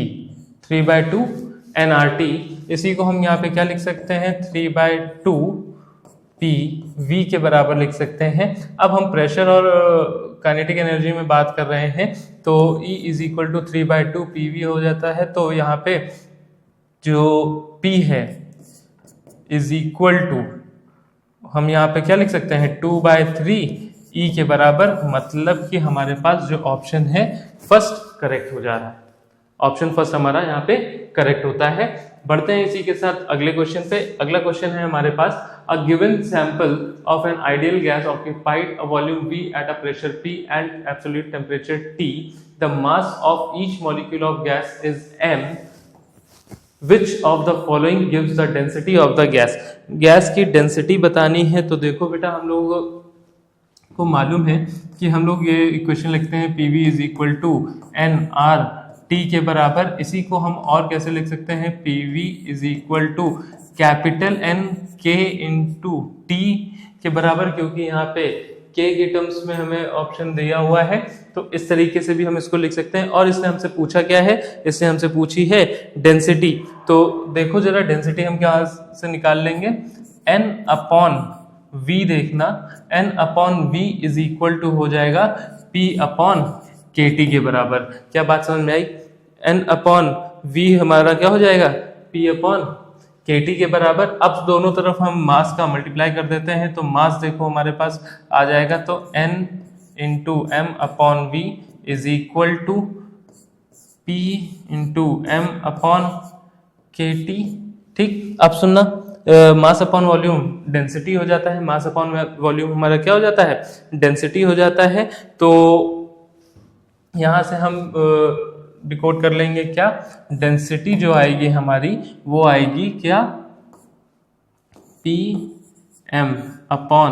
3/2 nRT, इसी को हम यहाँ पे क्या लिख सकते हैं, 3/2 PV के बराबर लिख सकते हैं। अब हम प्रेशर और काइनेटिक एनर्जी में बात कर रहे हैं, तो E is equal to 3/2 PV हो जाता है। तो यहाँ पे जो P है इज इक्वल टू, हम यहाँ पे क्या लिख सकते हैं, 2/3 E के बराबर, मतलब कि हमारे पास जो ऑप्शन है फर्स्ट करेक्ट हो जा रहा है। ऑप्शन फर्स्ट हमारा यहाँ पे करेक्ट होता है। बढ़ते हैं इसी के साथ अगले क्वेश्चन पे। अगला क्वेश्चन है हमारे पास, a given sample of an ideal gas occupied a volume V at a pressure P and absolute temperature T, the mass of each molecule of gas is m, Which of the following gives the density of the gas? Gas की डेंसिटी बतानी है। तो देखो बेटा, हम लोगों को मालूम है कि हम लोग ये इक्वेशन लिखते हैं PV is equal to nRT के बराबर। इसी को हम और कैसे लिख सकते हैं, PV is equal to capital N K into T के बराबर, क्योंकि यहाँ पे K के टर्म्स में हमें ऑप्शन दिया हुआ है, तो इस तरीके से भी हम इसको लिख सकते हैं। और इसने हमसे पूछा क्या है, इसने हमसे पूछी है डेंसिटी। तो देखो जरा, डेंसिटी हम क्या से निकाल लेंगे, N अपॉन V, देखना N upon V is equal to हो जाएगा P अपॉन KT के बराबर। क्या बात समझ में आई, N अपॉन V हमारा क्या हो जाएगा, P अपॉन KT के बराबर। अब दोनों तरफ हम मास का मल्टीप्लाई कर देते हैं, तो मास देखो हमारे पास आ जाएगा, तो N into M upon V is equal to P into M upon KT। ठीक, अब सुनना, मास अपॉन वॉल्यूम डेंसिटी हो जाता है, मास अपॉन वॉल्यूम हमारा क्या हो जाता है, डेंसिटी हो जाता है। तो यहाँ से हम डिकोड कर लेंगे क्या, डेंसिटी जो आएगी हमारी वो आएगी क्या, PM अपॉन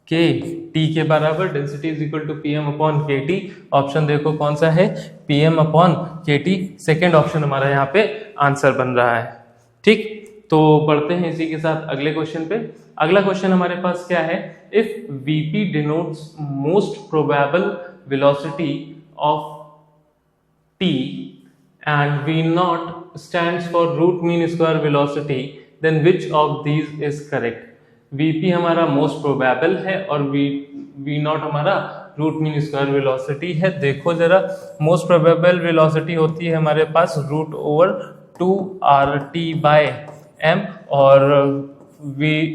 KT के बराबर। Density is equal to PM upon KT। Option देखो कौन सा है, PM upon KT। Second option हमारा यहाँ पे आंसर बन रहा है। ठीक, तो बढ़ते हैं इसी के साथ अगले क्वेश्चन पे। अगला क्वेश्चन हमारे पास क्या है, if VP denotes most probable velocity of T and V0 stands for root mean square velocity, then which of these is correct? VP हमारा मोस्ट प्रोबेबल है और V0 हमारा रूट मीन स्क्वायर वेलोसिटी है। देखो जरा, मोस्ट प्रोबेबल वेलोसिटी होती है हमारे पास रूट ओवर 2RT/m, और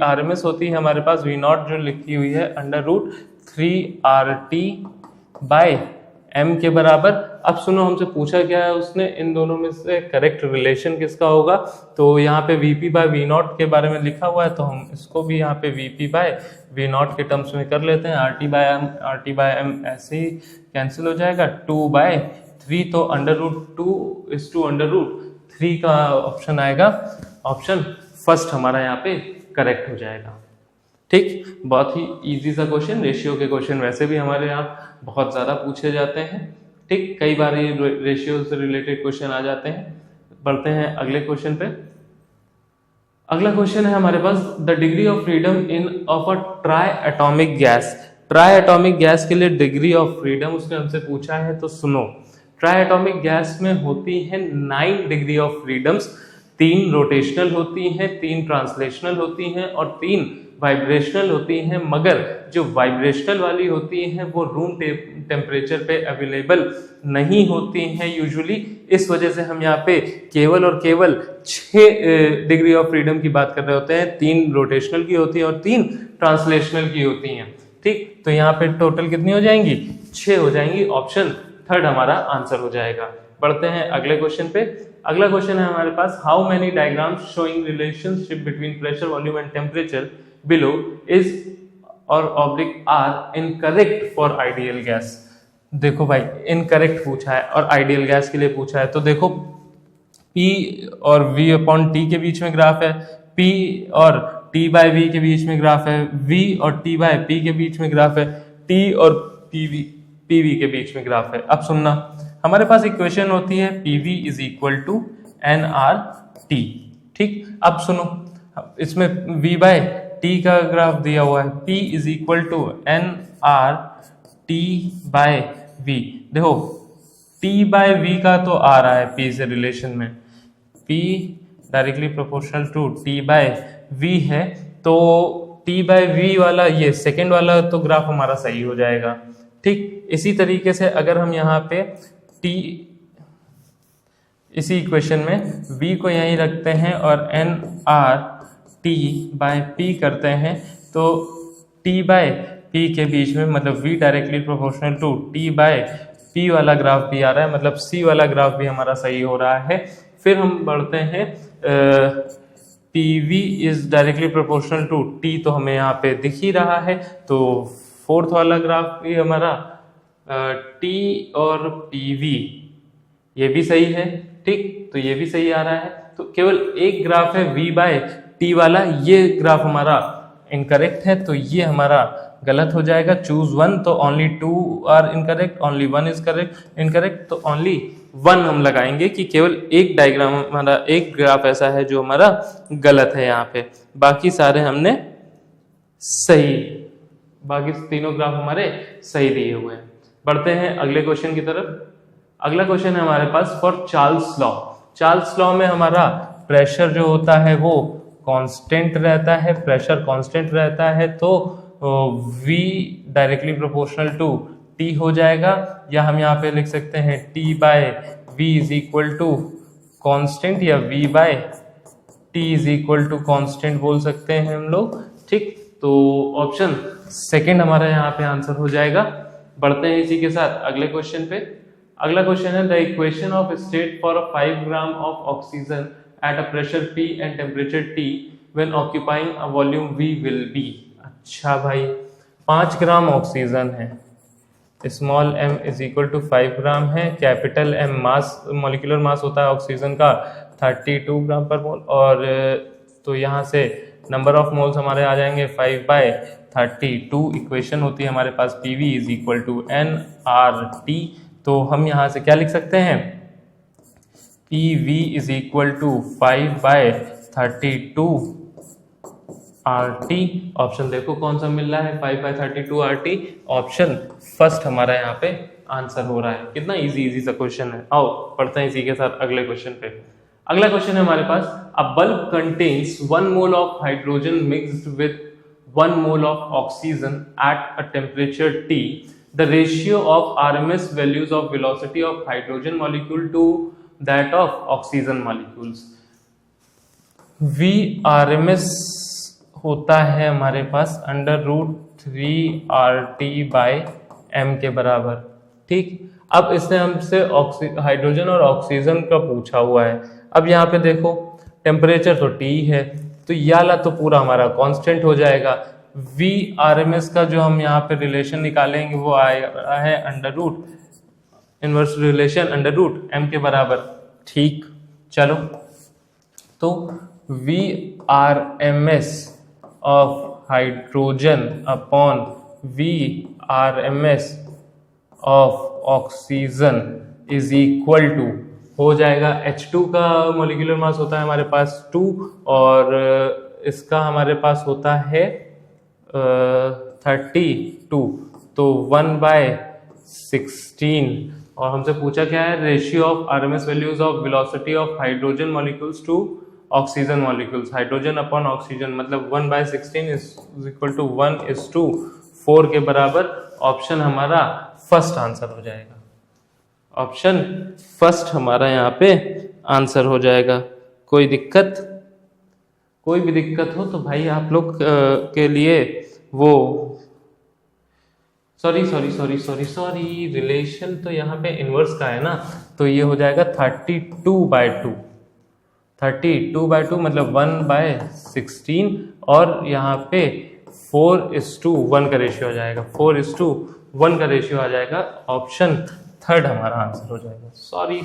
RMS होती है हमारे पास V0 जो लिखी हुई है अंडर रूट 3RT/m के बराबर। अब सुनो, हमसे पूछा क्या है उसने, इन दोनों में से करेक्ट रिलेशन किसका होगा। तो यहाँ पे Vp बाय वी नॉट के बारे में लिखा हुआ है, तो हम इसको भी यहाँ पे Vp बाय वी नॉट के टर्म्स में कर लेते हैं। RT बाय एम ऐसे ही कैंसिल हो जाएगा। 2/3 तो √2:√3 का ऑप्शन आएगा। ऑप्शन फर्स्ट हमारा यहाँ पे करेक्ट हो जाएगा। ठीक, बहुत ही इजी सा क्वेश्चन। रेशियो के क्वेश्चन वैसे भी हमारे यहाँ बहुत ज़्यादा पूछे जाते हैं। ठीक, कई बार ये रेशियो से रिलेटेड क्वेश्चन आ जाते हैं। बढ़ते हैं अगले क्वेश्चन पे। अगला क्वेश्चन है हमारे पास, the degree of freedom in of a triatomic gas. Triatomic gas के लिए डिग्री ऑफ फ्रीडम उसने हमसे पूछा है। तो सुनो, ट्राई एटॉमिक गैस में होती है 9 डिग्री ऑफ फ्रीडम्स। 3 रोटेशनल होती हैं, 3 ट्रांसलेशनल होती हैं और 3 वाइब्रेशनल होती हैं। मगर जो वाइब्रेशनल वाली होती हैं वो रूम टेम्परेचर पे अवेलेबल नहीं होती हैं यूजुअली। इस वजह से हम यहाँ पे केवल और केवल 6 डिग्री ऑफ फ्रीडम की बात कर रहे होते हैं। 3 रोटेशनल की होती हैं और 3 ट्रांसलेशनल की होती हैं। ठीक, तो यहाँ पे टोटल कितनी हो जाएंगी? 6 हो जाएंगी। ऑप्शन थर्ड हमारा आंसर हो जाएगा। बढ़ते हैं अगले क्वेश्चन पे। अगला क्वेश्चन है हमारे पास, how many diagrams showing relationship between pressure, volume and temperature below is और oblique are incorrect for ideal gas. देखो भाई, इनकरेक्ट पूछा है और आइडियल गैस के लिए पूछा है। तो देखो, P और V अपॉन T के बीच में ग्राफ है, P और T बाय V के बीच में ग्राफ है, V और T बाय P के बीच में ग्राफ है, T और PV के बीच में ग्राफ है। अब सुनना, हमारे पास इक्वेशन होती है PV is equal to nRT। ठीक, अब सुनो, इसमें V बाय T का ग्राफ दिया हुआ है, P is equal to nRT by V। देखो, T बाय V का तो आ रहा है P से रिलेशन में, P directly proportional to T by V है। तो T बाय V वाला, ये सेकेंड वाला तो ग्राफ हमारा सही हो जाएगा। ठीक, इसी तरीके से अगर हम यहाँ पे T, इसी इक्वेशन में V को यहीं रखते हैं और nRT बाय P करते हैं, तो T बाय P के बीच में, मतलब V directly proportional to T by P वाला ग्राफ भी आ रहा है, मतलब C वाला ग्राफ भी हमारा सही हो रहा है। फिर हम बढ़ते हैं, PV is directly proportional to T, तो हमें यहाँ पे दिख ही रहा है। तो फोर्थ वाला ग्राफ भी हमारा T और PV ये भी सही है। ठीक, तो ये भी सही आ रहा है। तो केवल एक ग्राफ है V बाय T वाला, ये ग्राफ हमारा इनकरेक्ट है, तो ये हमारा गलत हो जाएगा। चूज वन, तो only 2 are incorrect, only 1 is correct incorrect, तो ओनली 1 हम लगाएंगे कि केवल एक डायग्राम हमारा, एक ग्राफ ऐसा है जो हमारा गलत है यहाँ पे। बाकी सारे हमने सही, बाकी तीनों ग्राफ हमारे सही दिए हुए हैं। बढ़ते हैं अगले क्वेश्चन की तरफ। अगला क्वेश्चन है हमारे पास, for Charles law. Charles law में हमारा प्रेशर जो होता है वो कांस्टेंट रहता है, प्रेशर कांस्टेंट रहता है, तो V directly proportional to T हो जाएगा। या हम यहाँ पे लिख सकते हैं T by V is equal to constant, या V by T is equal to constant बोल सकते हैं हम लोग। ठीक, तो ऑप्शन सेकंड हमारा यहाँ पे आंसर हो जाएगा। बढ़ते हैं इसी के साथ अगले क्वेश्चन पे। अगला क्वेश्चन है, the equation of state for 5 gram of oxygen at a pressure P and temperature T when occupying a volume V will be. अच्छा भाई, 5 ग्राम ऑक्सीजन है, small m is equal to 5 gram है, capital M mass, molecular mass होता है ऑक्सीजन का 32 ग्राम पर मोल, और तो यहाँ से नंबर ऑफ मोल्स हमारे आ जाएंगे 5/32। इक्वेशन होती है हमारे पास PV is equal to nRT। तो हम यहाँ से क्या लिख सकते हैं, PV is equal to 5/32 RT। Option देखो कौन सा मिल रहा है, 5/32 RT। ऑप्शन फर्स्ट हमारा यहाँ पे आंसर हो रहा है। कितना इजी सा क्वेश्चन है। आओ पढ़ते हैं इसी के साथ अगले क्वेश्चन पे। अगला क्वेश्चन है हमारे पास, a bulb contains 1 mole of hydrogen mixed with 1 mole of oxygen at a temperature T। The ratio of RMS values of velocity of hydrogen molecule to that of oxygen molecules। VRMS होता है हमारे पास √3RT/m के बराबर। ठीक, अब इसने हमसे हाइड्रोजन और ऑक्सीजन का पूछा हुआ है। अब यहाँ पे देखो टेम्परेचर तो T है, तो ये वाला तो पूरा हमारा कांस्टेंट हो जाएगा। VRMS का जो हम यहाँ पे रिलेशन निकालेंगे वो आया है under root inverse relation under root m के बराबर। ठीक, चलो तो VRMS of hydrogen upon VRMS of oxygen is equal to हो जाएगा H2 का मोलिकुलर मास होता है हमारे पास 2 और इसका हमारे पास होता है 32, तो 1/16। और हमसे पूछा क्या है, ratio of RMS values of velocity of hydrogen molecules to oxygen molecules, hydrogen upon oxygen, मतलब 1/16 इज इक्वल टू 1:4 के बराबर। ऑप्शन हमारा फर्स्ट आंसर हो जाएगा। ऑप्शन फर्स्ट हमारा यहाँ पे आंसर हो जाएगा। कोई भी दिक्कत हो तो भाई आप लोग के लिए वो सॉरी रिलेशन तो यहाँ पे इनवर्स का है ना, तो ये हो जाएगा 32/2 मतलब 1/16 और यहाँ पे 4:1 का रेशियो आ जाएगा, 4:1 का रेशियो आ जाएगा। ऑप्शन थर्ड हमारा आंसर हो जाएगा। सॉरी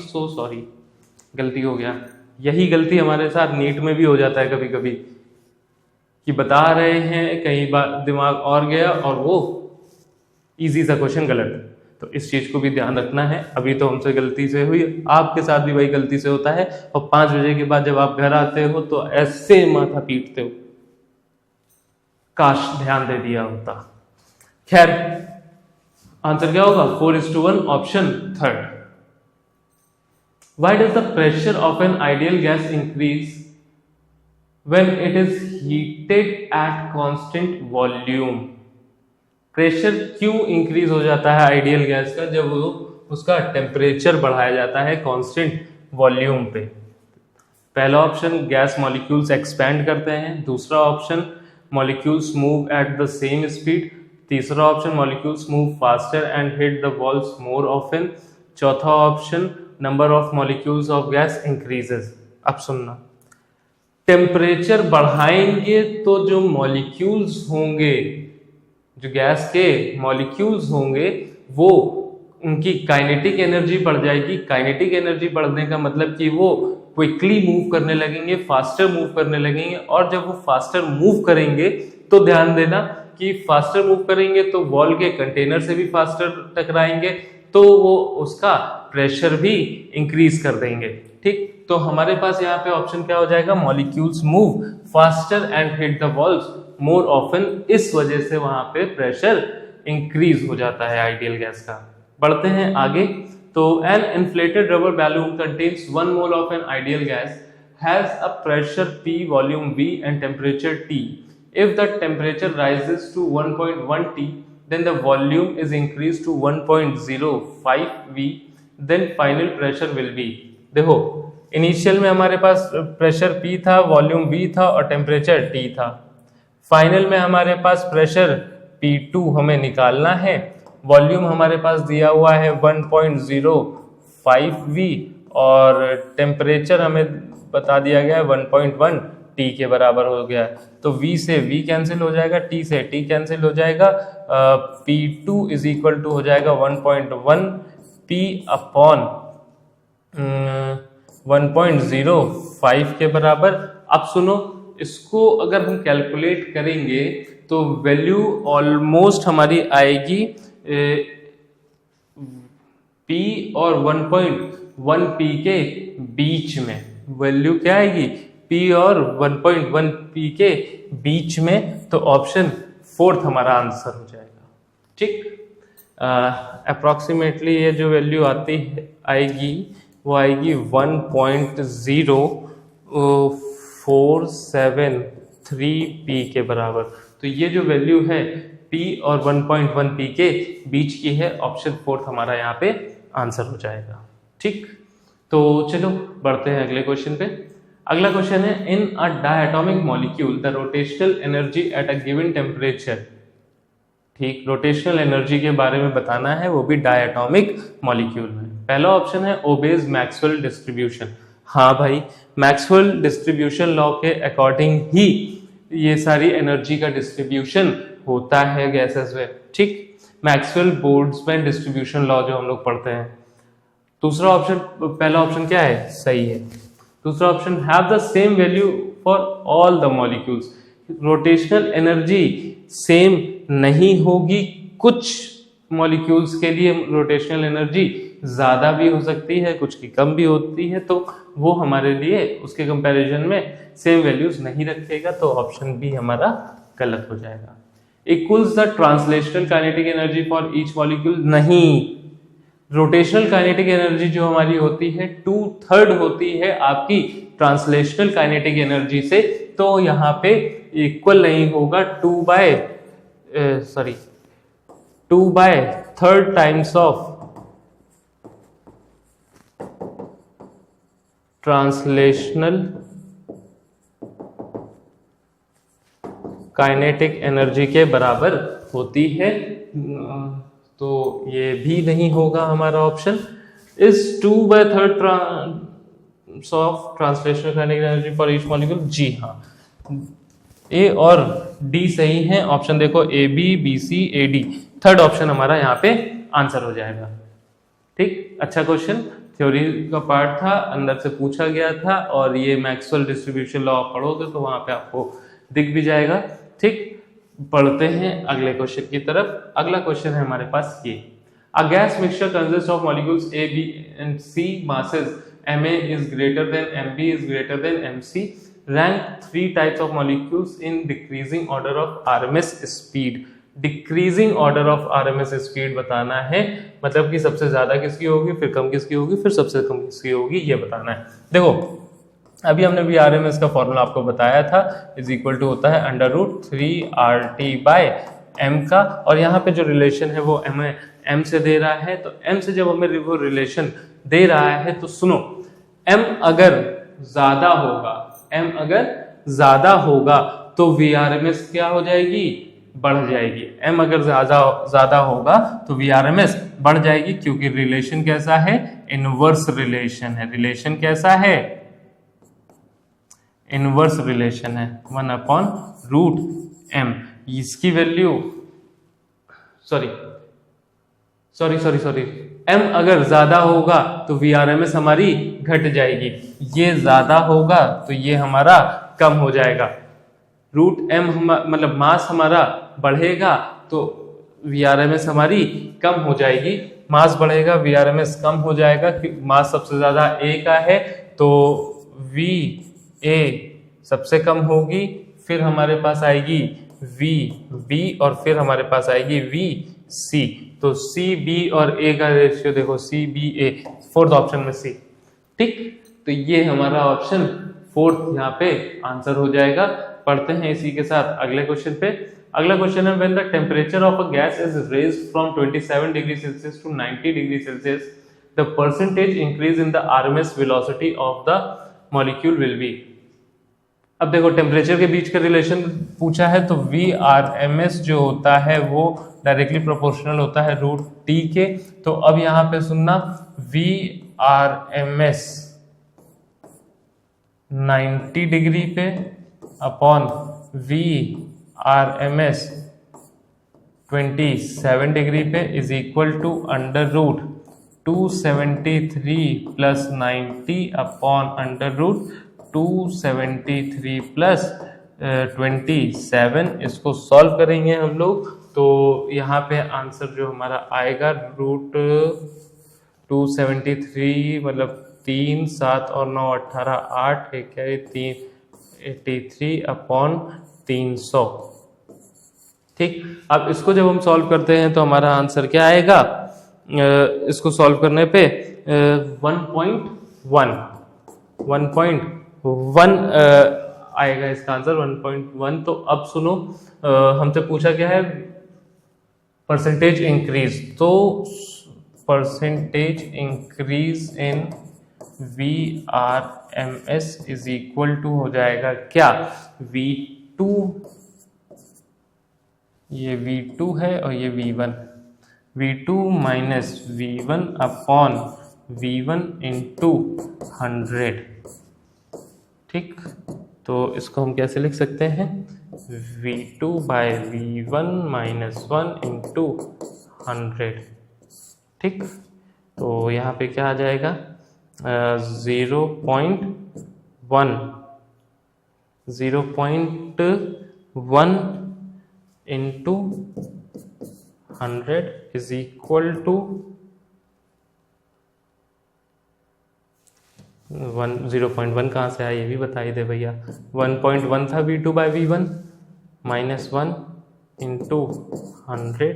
गलती हो गया। यही गलती हमारे साथ नीट में भी हो जाता है कभी कभी कि बता रहे हैं, कई बार दिमाग और गया और वो इजी सा क्वेश्चन गलत। तो इस चीज को भी ध्यान रखना है। अभी तो हमसे गलती से हुई, आपके साथ भी वही गलती से होता है और 5 बजे के बाद जब आप घर आते हो तो ऐसे माथा पीटते हो, काश ध्यान दे दिया होता। खैर आंसर क्या होगा, 4:1, option third. Why does the pressure of an ideal gas increase when it is heated at constant volume? Pressure क्यों इंक्रीज हो जाता है आइडियल गैस का जब वो उसका टेम्परेचर बढ़ाया जाता है कांस्टेंट वॉल्यूम पे? पहला ऑप्शन, गैस मॉलिक्यूल्स एक्सपैंड करते हैं। दूसरा option, molecules move at the same speed. तीसरा option, molecules move faster and hit the walls more often. चौथा option, number of molecules of gas increases. अब सुनना, टेम्परेचर बढ़ाएंगे तो जो मॉलिक्यूल्स होंगे, जो गैस के मॉलिक्यूल्स होंगे, वो उनकी काइनेटिक एनर्जी बढ़ जाएगी। काइनेटिक एनर्जी बढ़ने का मतलब कि वो क्विकली मूव करने लगेंगे, फास्टर मूव करने लगेंगे। और जब वो फास्टर मूव करेंगे तो ध्यान देना कि फास्टर मूव करेंगे तो वॉल के कंटेनर से भी फास्टर टकराएंगे, तो वो उसका प्रेशर भी इंक्रीज कर देंगे। ठीक, तो हमारे पास यहाँ पे ऑप्शन क्या हो जाएगा, molecules move faster and hit the walls more often. इस वजह से वहां पे प्रेशर इंक्रीज हो जाता है आइडियल गैस का। बढ़ते हैं आगे। तो an inflated rubber balloon contains 1 mole of an ideal gas has a pressure P, volume V and temperature T. If the temperature rises to 1.1 T, then the volume is increased to 1.05 V, then final pressure will be। देखो इनिशियल में हमारे पास प्रेशर P था, वॉल्यूम V था और टेम्परेचर T था। फाइनल में हमारे पास प्रेशर P2 हमें निकालना है, वॉल्यूम हमारे पास दिया हुआ है 1.05 V और टेम्परेचर हमें बता दिया गया है 1.1 T के बराबर हो गया। तो V से V कैंसिल हो जाएगा, T से T कैंसिल हो जाएगा। P2 इज इक्वल टू हो जाएगा 1.1 P अपॉन 1.05 के बराबर। अब सुनो, इसको अगर हम कैलकुलेट करेंगे तो वैल्यू ऑलमोस्ट हमारी आएगी P और 1.1 P के बीच में। वैल्यू क्या आएगी, P और 1.1 P के बीच में। तो ऑप्शन फोर्थ हमारा आंसर हो जाएगा। ठीक, अप्रोक्सीमेटली ये जो वैल्यू आएगी वो आएगी 1.0473 P के बराबर। तो ये जो वैल्यू है P और 1.1 P के बीच की है। ऑप्शन फोर्थ हमारा यहाँ पे आंसर हो जाएगा। ठीक, तो चलो बढ़ते हैं अगले क्वेश्चन पे। अगला क्वेश्चन है, in a diatomic molecule the rotational energy at a given temperature ठीक, रोटेशनल एनर्जी के बारे में बताना है, वो भी डायटोमिक मॉलिक्यूल में। पहला ऑप्शन है ओबेज मैक्सवेल डिस्ट्रीब्यूशन। हाँ भाई, मैक्सवेल डिस्ट्रीब्यूशन लॉ के अकॉर्डिंग ही ये सारी एनर्जी का डिस्ट्रीब्यूशन होता है गैसेस में। ठीक, मैक्सवेल बोल्ट्जमैन डिस्ट्रीब्यूशन लॉ जो हम लोग पढ़ते हैं। दूसरा ऑप्शन, पहला ऑप्शन क्या है, सही है। दूसरा option, have the same value for all the molecules. Rotational energy same नहीं होगी, कुछ मॉलिक्यूल्स के लिए रोटेशनल एनर्जी ज्यादा भी हो सकती है, कुछ की कम भी होती है, तो वो हमारे लिए उसके कंपैरिजन में सेम वैल्यूज नहीं रखेगा, तो ऑप्शन बी हमारा गलत हो जाएगा। Equals the translational kinetic energy for each molecule, नहीं, रोटेशनल काइनेटिक एनर्जी जो हमारी होती है 2/3 होती है आपकी ट्रांसलेशनल काइनेटिक एनर्जी से, तो यहाँ पे इक्वल नहीं होगा, 2/3 times of translational kinetic energy के बराबर होती है, तो ये भी नहीं होगा हमारा option. Is 2/3 of translational kinetic energy for each molecule, जी हाँ, ए और डी सही है। ऑप्शन देखो, A B, B C, A D, third option हमारा यहाँ पे आंसर हो जाएगा। ठीक, अच्छा क्वेश्चन, थ्योरी का पार्ट था, अंदर से पूछा गया था, और ये मैक्सवेल डिस्ट्रीब्यूशन लॉ पढ़ोगे तो वहां पे आपको दिख भी जाएगा। ठीक, पढ़ते हैं अगले क्वेश्चन की तरफ। अगला क्वेश्चन है हमारे पास ये, a gas mixture consist of molecules A, B and C, masses Ma is greater than Mb is greater than Mc. Rank 3 types of molecules in decreasing order of RMS speed. Decreasing order of RMS speed बताना है, मतलब कि सबसे ज्यादा किसकी होगी, फिर कम किसकी होगी, फिर सबसे कम किसकी होगी, ये बताना है। देखो, अभी हमने भी RMS का फॉर्मूला आपको बताया था, इज इक्वल टू होता है √3RT/m का, और यहाँ पे जो रिलेशन है वो हमें m से दे रहा है, तो m से जब हमें वो रिलेशन दे रहा है तो सुनो, m अगर ज्यादा होगा तो VRMS क्या हो जाएगी, बढ़ जाएगी। m अगर ज्यादा होगा तो VRMS बढ़ जाएगी, क्योंकि रिलेशन कैसा है, इनवर्स रिलेशन है। रिलेशन कैसा है, इनवर्स रिलेशन है, 1/√m। इसकी वैल्यू सॉरी m अगर ज्यादा होगा तो VRMS हमारी घट जाएगी, ये ज्यादा होगा तो ये हमारा कम हो जाएगा। √m मतलब मास हमारा बढ़ेगा तो VRMS हमारी कम हो जाएगी, मास बढ़ेगा VRMS कम हो जाएगा, मास सबसे ज्यादा A का है तो VA सबसे कम होगी, फिर हमारे पास आएगी VB और फिर हमारे पास आएगी VC। तो CB और A का रेशियो देखो, CBA, फोर्थ ऑप्शन में C। ठीक, तो ये हमारा ऑप्शन फोर्थ यहाँ पे आंसर हो जाएगा। पढ़ते हैं इसी के साथ अगले क्वेश्चन पे। अगला क्वेश्चन है, when the temperature of a gas is raised from 27 degree Celsius to 90 degree Celsius, the percentage increase in the RMS velocity of the molecule will be. अब देखो, टेम्परेचर के बीच का रिलेशन पूछा है, तो VRMS जो होता है वो डायरेक्टली प्रोपोर्शनल होता है √T के। तो अब यहाँ पे सुनना, VRMS 90 डिग्री पे अपॉन VRMS 27 डिग्री पे is equal to √273 plus 90 upon √273 plus 27। इसको सॉल्व करेंगे हम लोग, तो यहाँ पे आंसर जो हमारा आएगा √273 मतलब 3, 7 और 9 18, 8 क्या है 3, 83 अपॉन 300। ठीक, अब इसको जब हम सॉल्व करते हैं तो हमारा आंसर क्या आएगा, इसको सॉल्व करने पे 1.1 आएगा इसका आंसर, 1.1। तो अब सुनो, हमसे पूछा क्या है, परसेंटेज इंक्रीज, तो percentage increase in VRMS is equal to हो जाएगा क्या, V2, ये V2 है और ये V1, V2 minus V1 upon V1 into 100, ठीक। तो इसको हम कैसे लिख सकते हैं, V2 bye V1 minus 1 into 100, ठीक। तो यहाँ पे क्या आ जाएगा, 0.1 इंटू 100 इज इक्वल टू 0.1 कहाँ से आया ये भी बता ही दे भैया। 1.1 था V2 by V1 minus 1 into 100,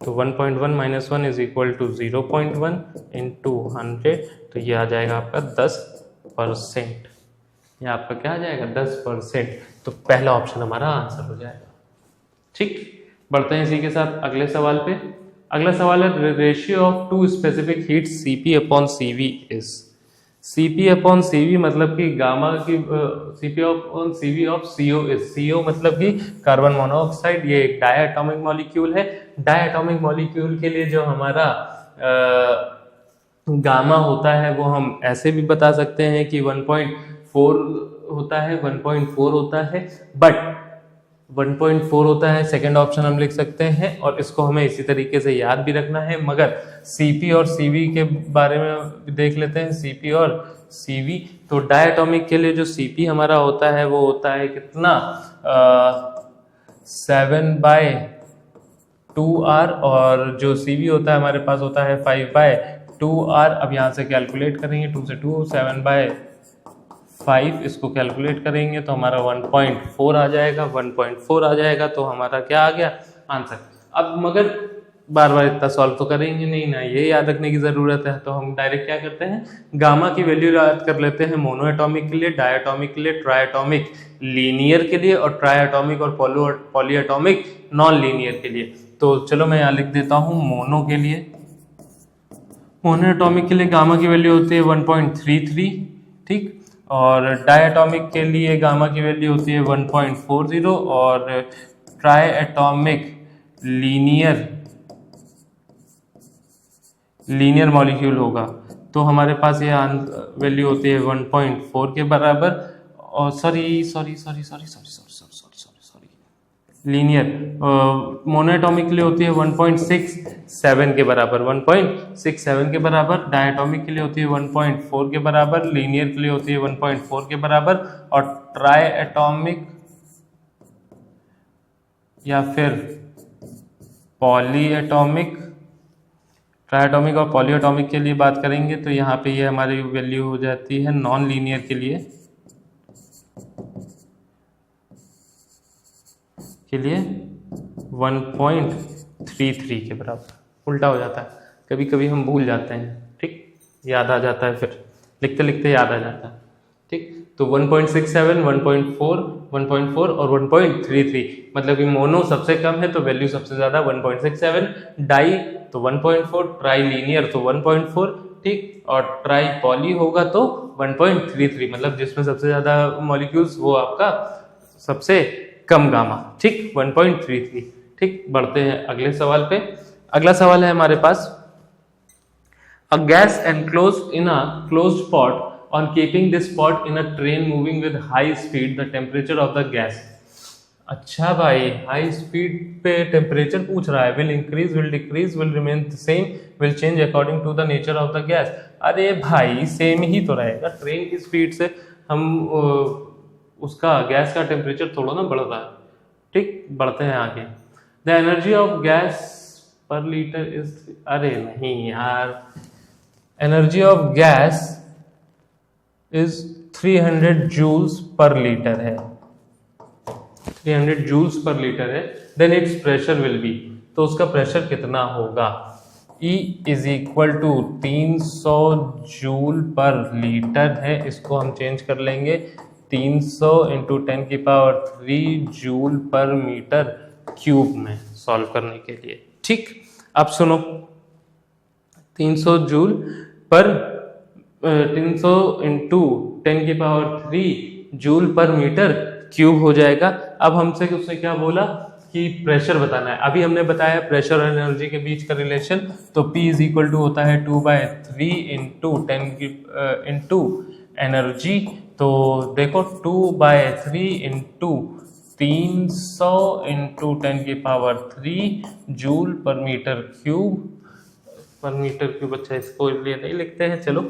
तो 1.1 minus 1 is equal to 0.1 into 100, तो ये आ जाएगा आपका 10%। ये आपका क्या आ जाएगा, 10%। तो पहला ऑप्शन हमारा आंसर हो जाएगा, ठीक। बढ़ते हैं इसी के साथ अगले सवाल पे। अगला सवाल है ratio of two specific heat Cp upon Cv is. Cp upon Cv मतलब कि गामा की Cp upon Cv of CO is. CO मतलब कि कार्बन मोनोऑक्साइड, ये एक डायटोमिक मॉलिक्यूल है। डायटोमिक मॉलिक्यूल के लिए जो हमारा गामा होता है वो हम ऐसे भी बता सकते हैं कि 1.4 होता है, 1.4 होता है, बट 1.4 होता है, सेकेंड ऑप्शन हम लिख सकते हैं। और इसको हमें इसी तरीके से याद भी रखना है। मगर Cp और Cv के बारे में देख लेते हैं, Cp और Cv। तो डायटोमिक के लिए जो Cp हमारा होता है वो होता है कितना, 7/2r, और जो Cv होता है हमारे पास होता है 5/2r। अब यहाँ से कैलकुलेट करेंगे, 2 से 2, 7/5, इसको कैलकुलेट करेंगे तो हमारा 1.4 आ जाएगा। 1.4 आ जाएगा तो हमारा क्या आ गया, आंसर। अब मगर बार बार इतना सॉल्व तो करेंगे नहीं ना, ये याद रखने की जरूरत है। तो हम डायरेक्ट क्या करते हैं, गामा की वैल्यू याद कर लेते हैं मोनो एटॉमिक के लिए, डायटोमिक के लिए, ट्राइएटॉमिक लीनियर के लिए, और ट्राइएटॉमिक और पॉलीएटॉमिक नॉन लीनियर के लिए। तो चलो मैं यहाँ लिख देता हूँ मोनो के लिए। मोनो एटॉमिक के लिए गामा की वैल्यू होती है 1.33, ठीक। और डायटोमिक के लिए गामा की वैल्यू होती है 1.40, और ट्राइएटॉमिक लीनियर मॉलिक्यूल होगा तो हमारे पास ये वैल्यू होती है 1.4 के बराबर। और सॉरी लीनियर मोनोएटॉमिक के लिए होती है 1.67 के बराबर, 1.67 के बराबर। डायटोमिक के लिए होती है 1.4 के बराबर, लीनियर के लिए होती है 1.4 के बराबर, और ट्राइएटॉमिक या फिर पॉलीएटॉमिक, ट्राइएटॉमिक और पॉलीएटॉमिक के लिए बात करेंगे तो यहाँ पे ये हमारी वैल्यू हो जाती है नॉन लीनियर के लिए 1.33 के बराबर। उल्टा हो जाता है, कभी कभी हम भूल जाते हैं, ठीक। याद आ जाता है, फिर लिखते लिखते याद आ जाता है, ठीक। तो 1.67, 1.4 और 1.33, मतलब कि मोनो सबसे कम है तो वैल्यू सबसे ज्यादा 1.67, डाई तो 1.4, ट्राई लीनियर तो 1.4, ठीक। और ट्राई पॉली होगा तो 1.33, मतलब जिसमें सबसे ज्यादा मॉलिक्यूल्स वो आपका सबसे कम गामा, ठीक, 1.33, ठीक। बढ़ते हैं अगले सवाल पे। अगला सवाल है हमारे पास, a gas enclosed in a closed pot, on keeping this pot in a train moving with high speed, the temperature of the gas। अच्छा भाई, हाई स्पीड पे टेम्परेचर पूछ रहा है, will increase, will decrease, will remain the same, will change according to the nature of the gas. अरे भाई सेम ही तो रहेगा, ट्रेन की स्पीड से हम उसका गैस का टेम्परेचर थोड़ा ना बढ़ रहा है, ठीक। बढ़ते हैं आगे। The energy of gas per litre is, अरे नहीं यार, energy of gas is 300 joules per litre है, 300 जूल्स पर लीटर है। Then it's pressure will be, तो उसका प्रेशर कितना होगा, E is equal to 300 joule per litre है। इसको हम चेंज कर लेंगे 300 into 10⁻³ joule per metre cube में सॉल्व करने के लिए, ठीक। अब सुनो, 300 joule per 300 into 10⁻³ joule per metre cube हो जाएगा। अब हमसे उसने क्या बोला, कि प्रेशर बताना है। अभी हमने बताया प्रेशर और एनर्जी के बीच का रिलेशन, तो P इज इक्वल टू होता है 2/3 इंटू 10 की इंटू एनर्जी। तो देखो 2/3 इंटू 300 इंटू 10 की power 3 joule per metre cube. अच्छा इसको लिए नहीं लिखते हैं, चलो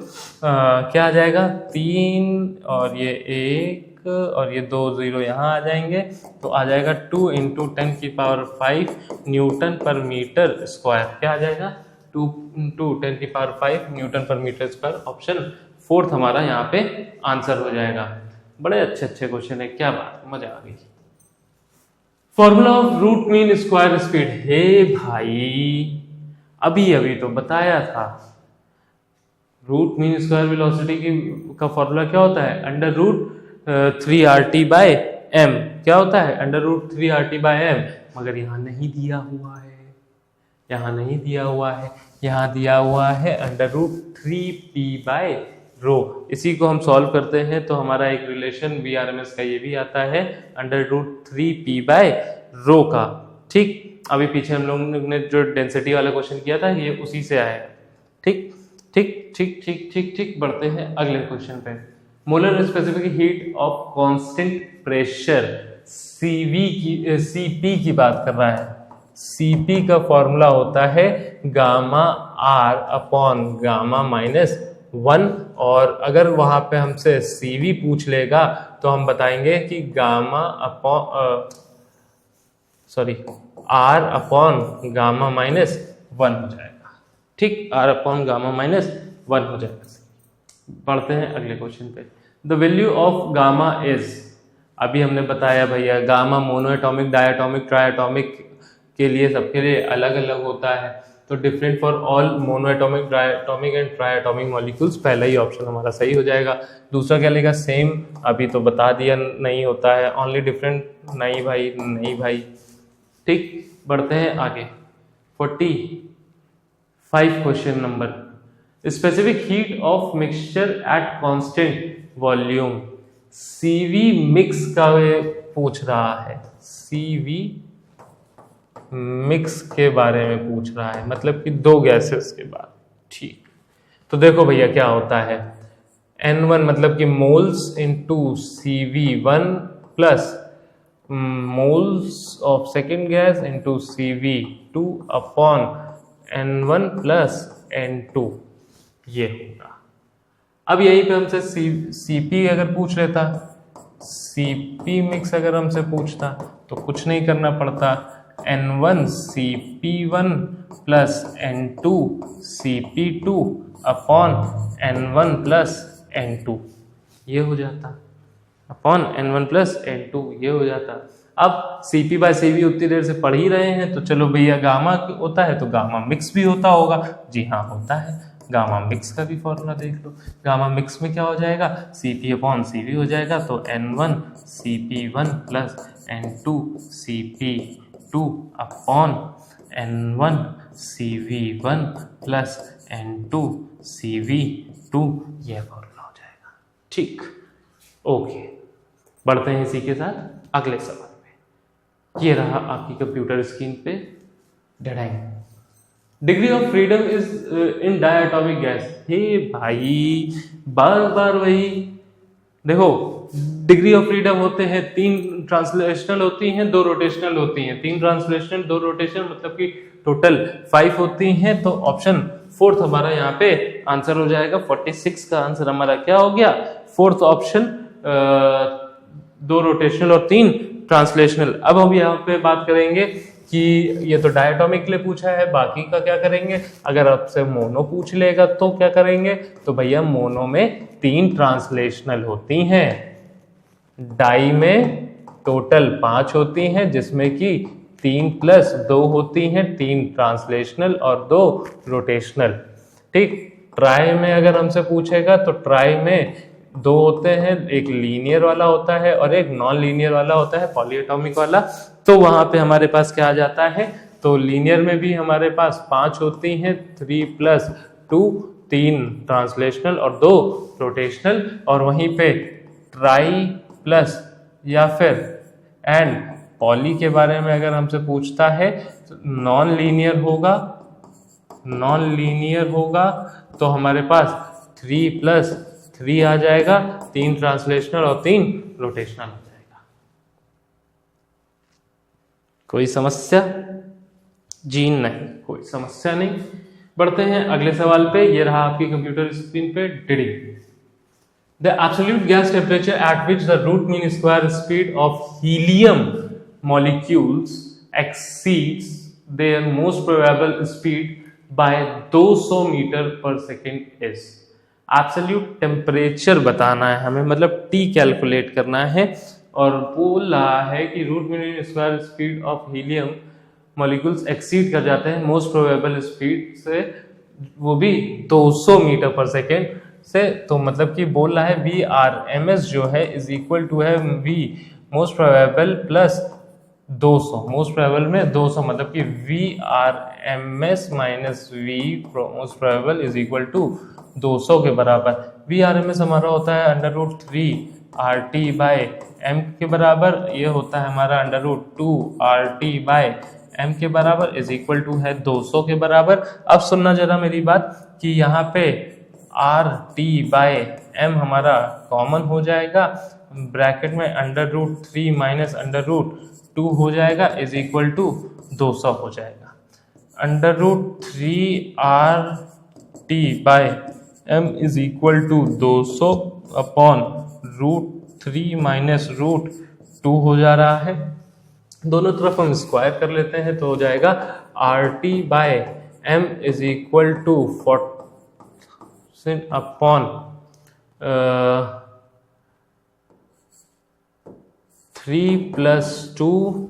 क्या आ जाएगा 3 और ये 1 और ये 2 0 यहाँ आ जाएंगे, तो आ जाएगा 2 इंटू 10 की पावर 5 न्यूटन पर मीटर स्क्वायर। क्या आ जाएगा 2 इंटू 10 की पावर 5 न्यूटन पर मीटर स्क्वायर। ऑप्शन 4 हमारा यहाँ पे आंसर हो जाएगा। बड़े अच्छे क्वेश्चन है, क्या बात, मजा आ गई। Formula of root mean square speed. हे भाई अभी तो बताया था, रूट मीन स्क्वायर वेलोसिटी का फॉर्मूला क्या होता है, अंडर रूट 3RT/m। क्या होता है अंडर रूट 3RT/m, मगर यहाँ नहीं दिया हुआ है, यहाँ दिया हुआ है अंडर रूट 3p/ρ। इसी को हम सॉल्व करते हैं तो हमारा एक रिलेशन VRMS का ये भी आता है अंडर रूट 3p/ρ का। ठीक, अभी पीछे हम लोगों ने जो डेंसिटी वाला क्वेश्चन किया था ये उसी से आया है। ठीक, बढ़ते हैं अगले क्वेश्चन पे। Molar specific heat of constant pressure CP की बात कर रहा है। CP का फॉर्मूला होता है गामा R अपॉन गामा -1, और अगर वहां पे हमसे CV पूछ लेगा तो हम बताएंगे कि R अपॉन गामा -1 हो जाएगा। ठीक, R अपॉन गामा -1 हो जाएगा। पढ़ते हैं अगले क्वेश्चन पे। The value of gamma is, अभी हमने बताया भैया गामा मोनोएटॉमिक, डायटॉमिक, ट्राइएटॉमिक के लिए सबके लिए अलग अलग होता है, तो different for all monoatomic, diatomic and triatomic molecules, पहला ही ऑप्शन हमारा सही हो जाएगा। दूसरा क्या लेगा, सेम, अभी तो बता दिया नहीं होता है, ओनली डिफरेंट, नहीं भाई। ठीक, बढ़ते हैं आगे। 45 question number, specific heat of mixture at constant volume. CV mix का पूछ रहा है, CV मिक्स के बारे में पूछ रहा है, मतलब कि दो गैसेस के बाद। ठीक, तो देखो भैया क्या होता है, N1 मतलब कि moles into CV1 plus moles of second gas into CV2 upon N1 plus N2, ये होगा। अब यहीं पे हमसे CP अगर पूछ लेता, CP मिक्स अगर हमसे पूछता तो कुछ नहीं करना पड़ता, N1 CP1 plus N2 CP2 upon N1 plus N2, ये हो जाता, अपॉन N1 प्लस N2, ये हो जाता। अब CP/CV उतनी देर से पढ़ ही रहे हैं, तो चलो भैया गामा होता है तो गामा मिक्स भी होता होगा। जी हाँ, होता है। गामा मिक्स का भी फॉर्मूला देख लो, गामा मिक्स में क्या हो जाएगा, CP/CV हो जाएगा, तो N1 CP1 plus N2 CP2 upon N1 CV1 plus N2 CV2, यह फॉर्मूला हो जाएगा। ठीक, ओके, बढ़ते हैं इसी के साथ अगले सवाल पे। ये रहा आपकी कंप्यूटर स्क्रीन पे डेढ़ाई। Degree of freedom is in diatomic gas. हे भाई बार वही देखो, डिग्री ऑफ फ्रीडम होते हैं 3 ट्रांसलेशनल होती हैं, 2 रोटेशनल होती हैं। 3 ट्रांसलेशनल 2 रोटेशनल मतलब कि टोटल 5 होती हैं, तो ऑप्शन 4 हमारा यहाँ पे आंसर हो जाएगा। 46 का आंसर हमारा क्या हो गया, 4th ऑप्शन, 2 रोटेशनल और 3 ट्रांसलेशनल। अब हम यहाँ पे बात करेंगे कि ये तो डायटॉमिक के लिए पूछा है, बाकी का क्या करेंगे। अगर आपसे मोनो पूछ लेगा तो क्या करेंगे, तो भैया मोनो में 3 ट्रांसलेशनल होती हैं, डाई में टोटल 5 होती हैं, जिसमें कि 3 प्लस 2 होती हैं, 3 ट्रांसलेशनल और 2 रोटेशनल। ठीक, ट्राई में अगर हमसे पूछेगा तो ट्राई में 2 होते हैं, एक लीनियर वाला होता है और एक नॉन लीनियर वाला होता है, पॉलीएटॉमिक वाला। तो वहां पे हमारे पास क्या आ जाता है, तो लीनियर में भी हमारे पास 5 होती हैं, 3 प्लस 2, 3 ट्रांसलेशनल और 2 रोटेशनल। और वहीं पे ट्राई प्लस या फिर एंड पॉली के बारे में अगर हमसे पूछता है तो नॉन लीनियर होगा तो हमारे पास 3+3 आ जाएगा, 3 ट्रांसलेशनल और 3 रोटेशनल हो जाएगा। कोई समस्या? जी नहीं, कोई समस्या नहीं। बढ़ते हैं अगले सवाल पे। ये रहा आपकी कंप्यूटर स्क्रीन पे reading. The absolute gas temperature at which the root mean square speed of helium molecules exceeds their most probable speed by 200 metre पर सेकेंड is। एब्सोल्यूट टेम्परेचर बताना है हमें, मतलब T कैलकुलेट करना है, और बोल रहा है कि root mean square speed of helium molecules exceed कर जाते हैं मोस्ट प्रोबेबल स्पीड से, वो भी 200 मीटर पर सेकेंड से। तो मतलब कि बोल रहा है VRMS जो है इज इक्वल टू है V most probable plus 200, most probable में 200, मतलब कि VRMS minus V most probable is equal to 200 के बराबर। VRMS हमारा होता है √3RT/m के बराबर, ये होता है हमारा √2RT/m के बराबर इज इक्वल टू है 200 के बराबर। अब सुनना जरा मेरी बात कि यहाँ पे RT/m हमारा कॉमन हो जाएगा, ब्रैकेट में √3 माइनस √2 हो जाएगा इज इक्वल टू 200 हो जाएगा। √3RT/m is equal to 200 upon √3 minus √2 हो जा रहा है। दोनों तरफ हम स्क्वायर कर लेते हैं तो हो जाएगा RT/m is equal to 40 upon 3 + 2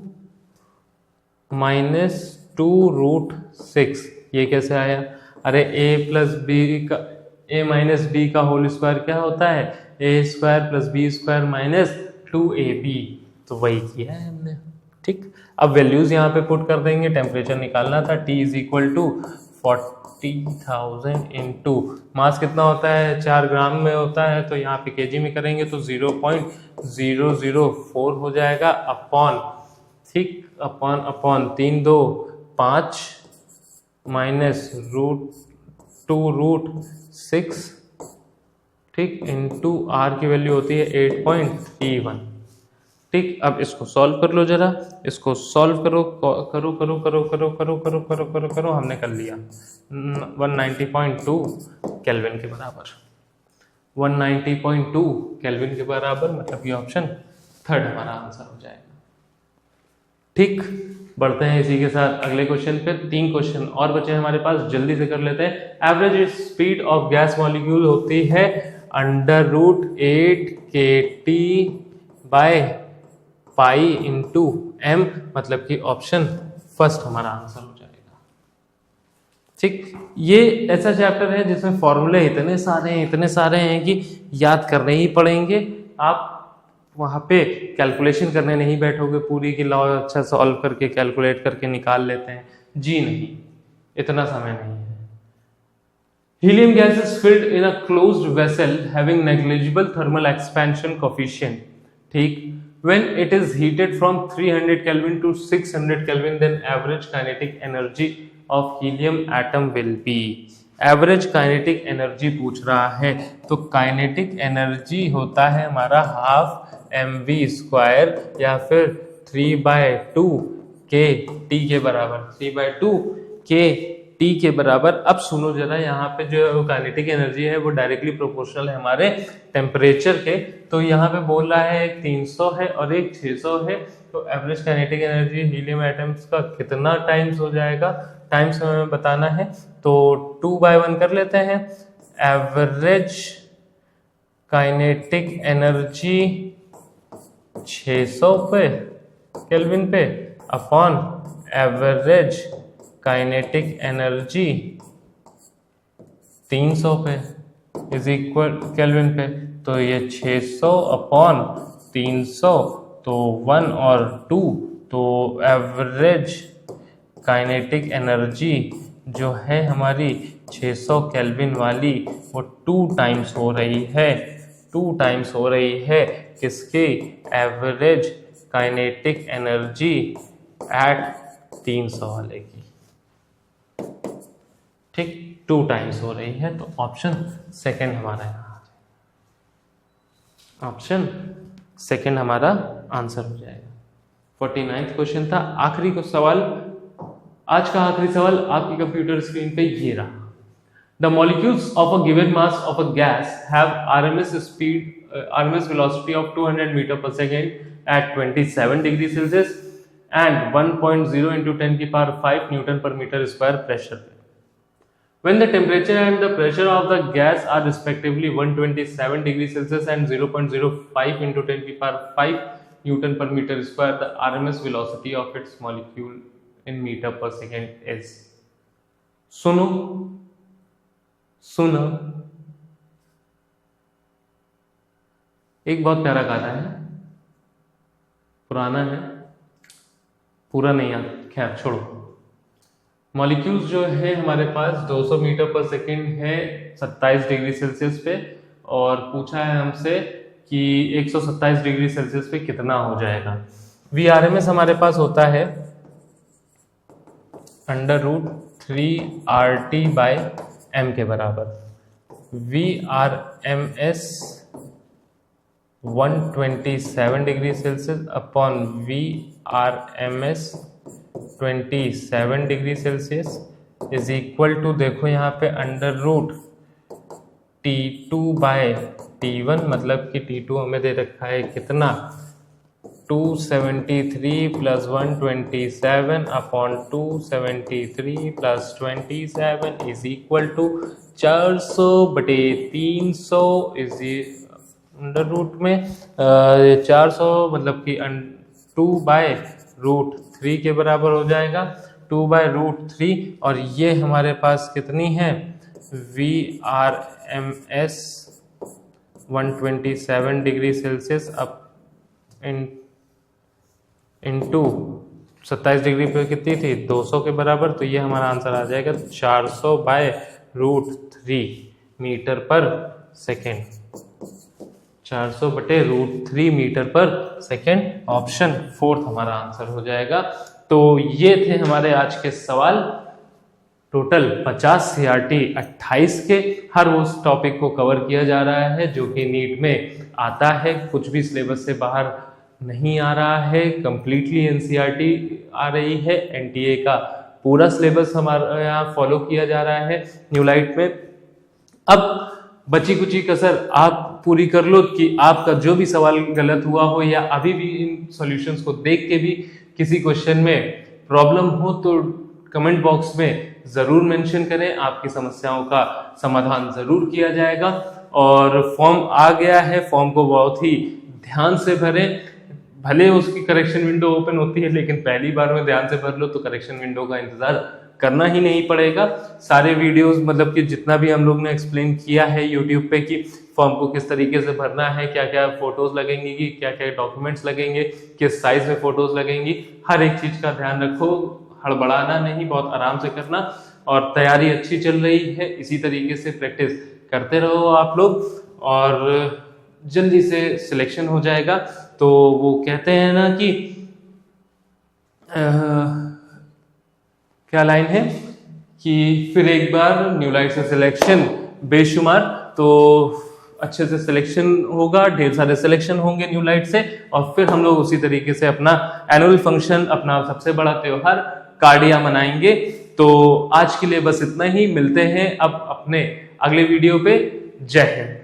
minus 2√6। ये कैसे आया? अरे a माइनस b का होल स्क्वायर क्या होता है? a² + b² minus 2ab। तो वही किया है हमने, ठीक। अब वैल्यूज यहाँ पे पुट कर देंगे, टेम्परेचर निकालना था। T is equal to 40,000 into mass कितना होता है? 4 ग्राम में होता है, तो यहाँ पे केजी में करेंगे तो 0.004 हो जाएगा अपॉन, ठीक, अपॉन 3 2 5 माइनस √2√6, ठीक, इंटू आर की वैल्यू होती है 8.31, ठीक। अब इसको सॉल्व कर लो जरा, इसको सॉल्व करो करो करो करो करो करो करो करो करो करो हमने कर लिया 190.2 केल्विन के बराबर, 190.2 केल्विन के बराबर, मतलब ये ऑप्शन थर्ड हमारा आंसर हो जाएगा, ठीक। बढ़ते हैं इसी के साथ अगले क्वेश्चन पे। 3 क्वेश्चन और बचे हैं हमारे पास, जल्दी से कर लेते हैं। Average speed of gas molecule होती है √8 kT/m, मतलब कि ऑप्शन फर्स्ट हमारा आंसर हो जाएगा, ठीक। ये ऐसा चैप्टर है जिसमें फॉर्मूले इतने सारे हैं कि याद करने ही पड़ेंगे। आप वहाँ पे कैलकुलेशन करने नहीं बैठोगे पूरी की लॉ अच्छा सॉल्व करके कैलकुलेट करके निकाल लेते हैं, जी नहीं, इतना समय नहीं है। Helium gas is filled in a closed vessel having negligible thermal expansion coefficient, ठीक। When it is heated from 300 Kelvin to 600 Kelvin, then average kinetic energy of helium atom will be। Average kinetic energy पूछ रहा है, तो काइनेटिक एनर्जी होता है हमारा ½ mv² या फिर 3/2 kT के बराबर, 3/2 kT के बराबर। अब सुनो जरा, यहाँ पे जो काइनेटिक एनर्जी है वो डायरेक्टली प्रोपोर्शनल है हमारे टेम्परेचर के। तो यहाँ पे बोल रहा है एक 300 है और एक 600 है, तो average kinetic energy helium atoms का कितना टाइम्स हो जाएगा, टाइम्स हमें बताना है, तो 2/1 कर लेते हैं। एवरेज काइनेटिक एनर्जी 600 पे केल्विन पे अपॉन एवरेज काइनेटिक एनर्जी 300 पे इज इक्वल केल्विन पे, तो ये 600 अपॉन 300, तो 1 और 2, तो एवरेज काइनेटिक एनर्जी जो है हमारी 600 केल्विन वाली वो 2 टाइम्स हो रही है, 2 टाइम्स हो रही है किसकी? एवरेज काइनेटिक एनर्जी एट 300 वाले की, ठीक, 2 टाइम्स हो रही है, तो ऑप्शन सेकंड हमारा यहाँ, ऑप्शन सेकंड हमारा आंसर हो जाएगा। 49वां क्वेश्चन था, आखिरी को सवाल, आज का आखिरी सवाल आपकी कंप्यूटर स्क्रीन पे ये रहा। The molecules of a given mass of a gas have RMS velocity of 200 meter per second at 27 degrees Celsius and 1.0 into 10 की power 5 Newton per meter square pressure. When the temperature and the pressure of the gas are respectively 127 degrees Celsius and 0.05 into 10 की power 5 Newton per meter square, the RMS velocity of its molecule in meter per second is. सुनो, एक बहुत प्यारा गाना है, पुराना है, पूरा नहीं आता, खैर छोड़ो। मॉलिक्यूल्स जो है हमारे पास 200 मीटर पर सेकेंड है 27 डिग्री सेल्सियस पे, और पूछा है हमसे कि 127 डिग्री सेल्सियस पे कितना हो जाएगा। VRMS हमारे पास होता है √3RT/m के बराबर। VRMS 127 degree Celsius upon VRMS 27 degree Celsius is equal to, देखो यहाँ पे √T2/T1, मतलब कि T2 हमें दे रखा है कितना, 273 plus 127 upon 273 plus 27 is equal to 400/300 is under root में 400, मतलब कि 2/√3 के बराबर हो जाएगा, 2/√3। और ये हमारे पास कितनी है, VRMS 127 degree Celsius up into 27 degree पे कितनी थी, 200 के बराबर, तो ये हमारा आंसर आ जाएगा 400/√3 मीटर पर सेकेंड, 400/√3 मीटर पर सेकेंड, ऑप्शन 4 हमारा आंसर हो जाएगा। तो ये थे हमारे आज के सवाल, टोटल 50 CRT 28 के, हर उस टॉपिक को कवर किया जा रहा है जो कि नीट में आता है, कुछ भी सिलेबस से बाहर नहीं आ रहा है, कंप्लीटली NCERT आ रही है। NTA का पूरा सिलेबस हमारा यहाँ फॉलो किया जा रहा है न्यूलाइट में। अब बची कुची कसर आप पूरी कर लो कि आपका जो भी सवाल गलत हुआ हो या अभी भी इन सॉल्यूशंस को देख के भी किसी क्वेश्चन में प्रॉब्लम हो तो कमेंट बॉक्स में जरूर मेंशन करें, आपकी समस्याओं का समाधान जरूर किया जाएगा। और फॉर्म आ गया है, फॉर्म को बहुत ही ध्यान से भरें, भले उसकी करेक्शन विंडो ओपन होती है लेकिन पहली बार में ध्यान से भर लो तो करेक्शन विंडो का इंतजार करना ही नहीं पड़ेगा। सारे वीडियोस, मतलब कि जितना भी हम लोग ने एक्सप्लेन किया है यूट्यूब पे कि फॉर्म को किस तरीके से भरना है, क्या क्या फोटोज लगेंगी, क्या क्या डॉक्यूमेंट्स लगेंगे, किस साइज में फोटोज लगेंगी, हर एक चीज का ध्यान रखो, हड़बड़ाना नहीं, बहुत आराम से करना। और तैयारी अच्छी चल रही है, इसी तरीके से प्रैक्टिस करते रहो आप लोग और जल्दी से सिलेक्शन हो जाएगा। तो वो कहते हैं ना कि क्या लाइन है कि फिर एक बार न्यूलाइट से सिलेक्शन बेशुमार, तो अच्छे से सिलेक्शन होगा, ढेर सारे सिलेक्शन होंगे न्यूलाइट से, और फिर हम लोग उसी तरीके से अपना एनुअल फंक्शन, अपना सबसे बड़ा त्योहार कार्डिया मनाएंगे। तो आज के लिए बस इतना ही, मिलते हैं अब अपने अगले वीडियो पे। जय हिंद।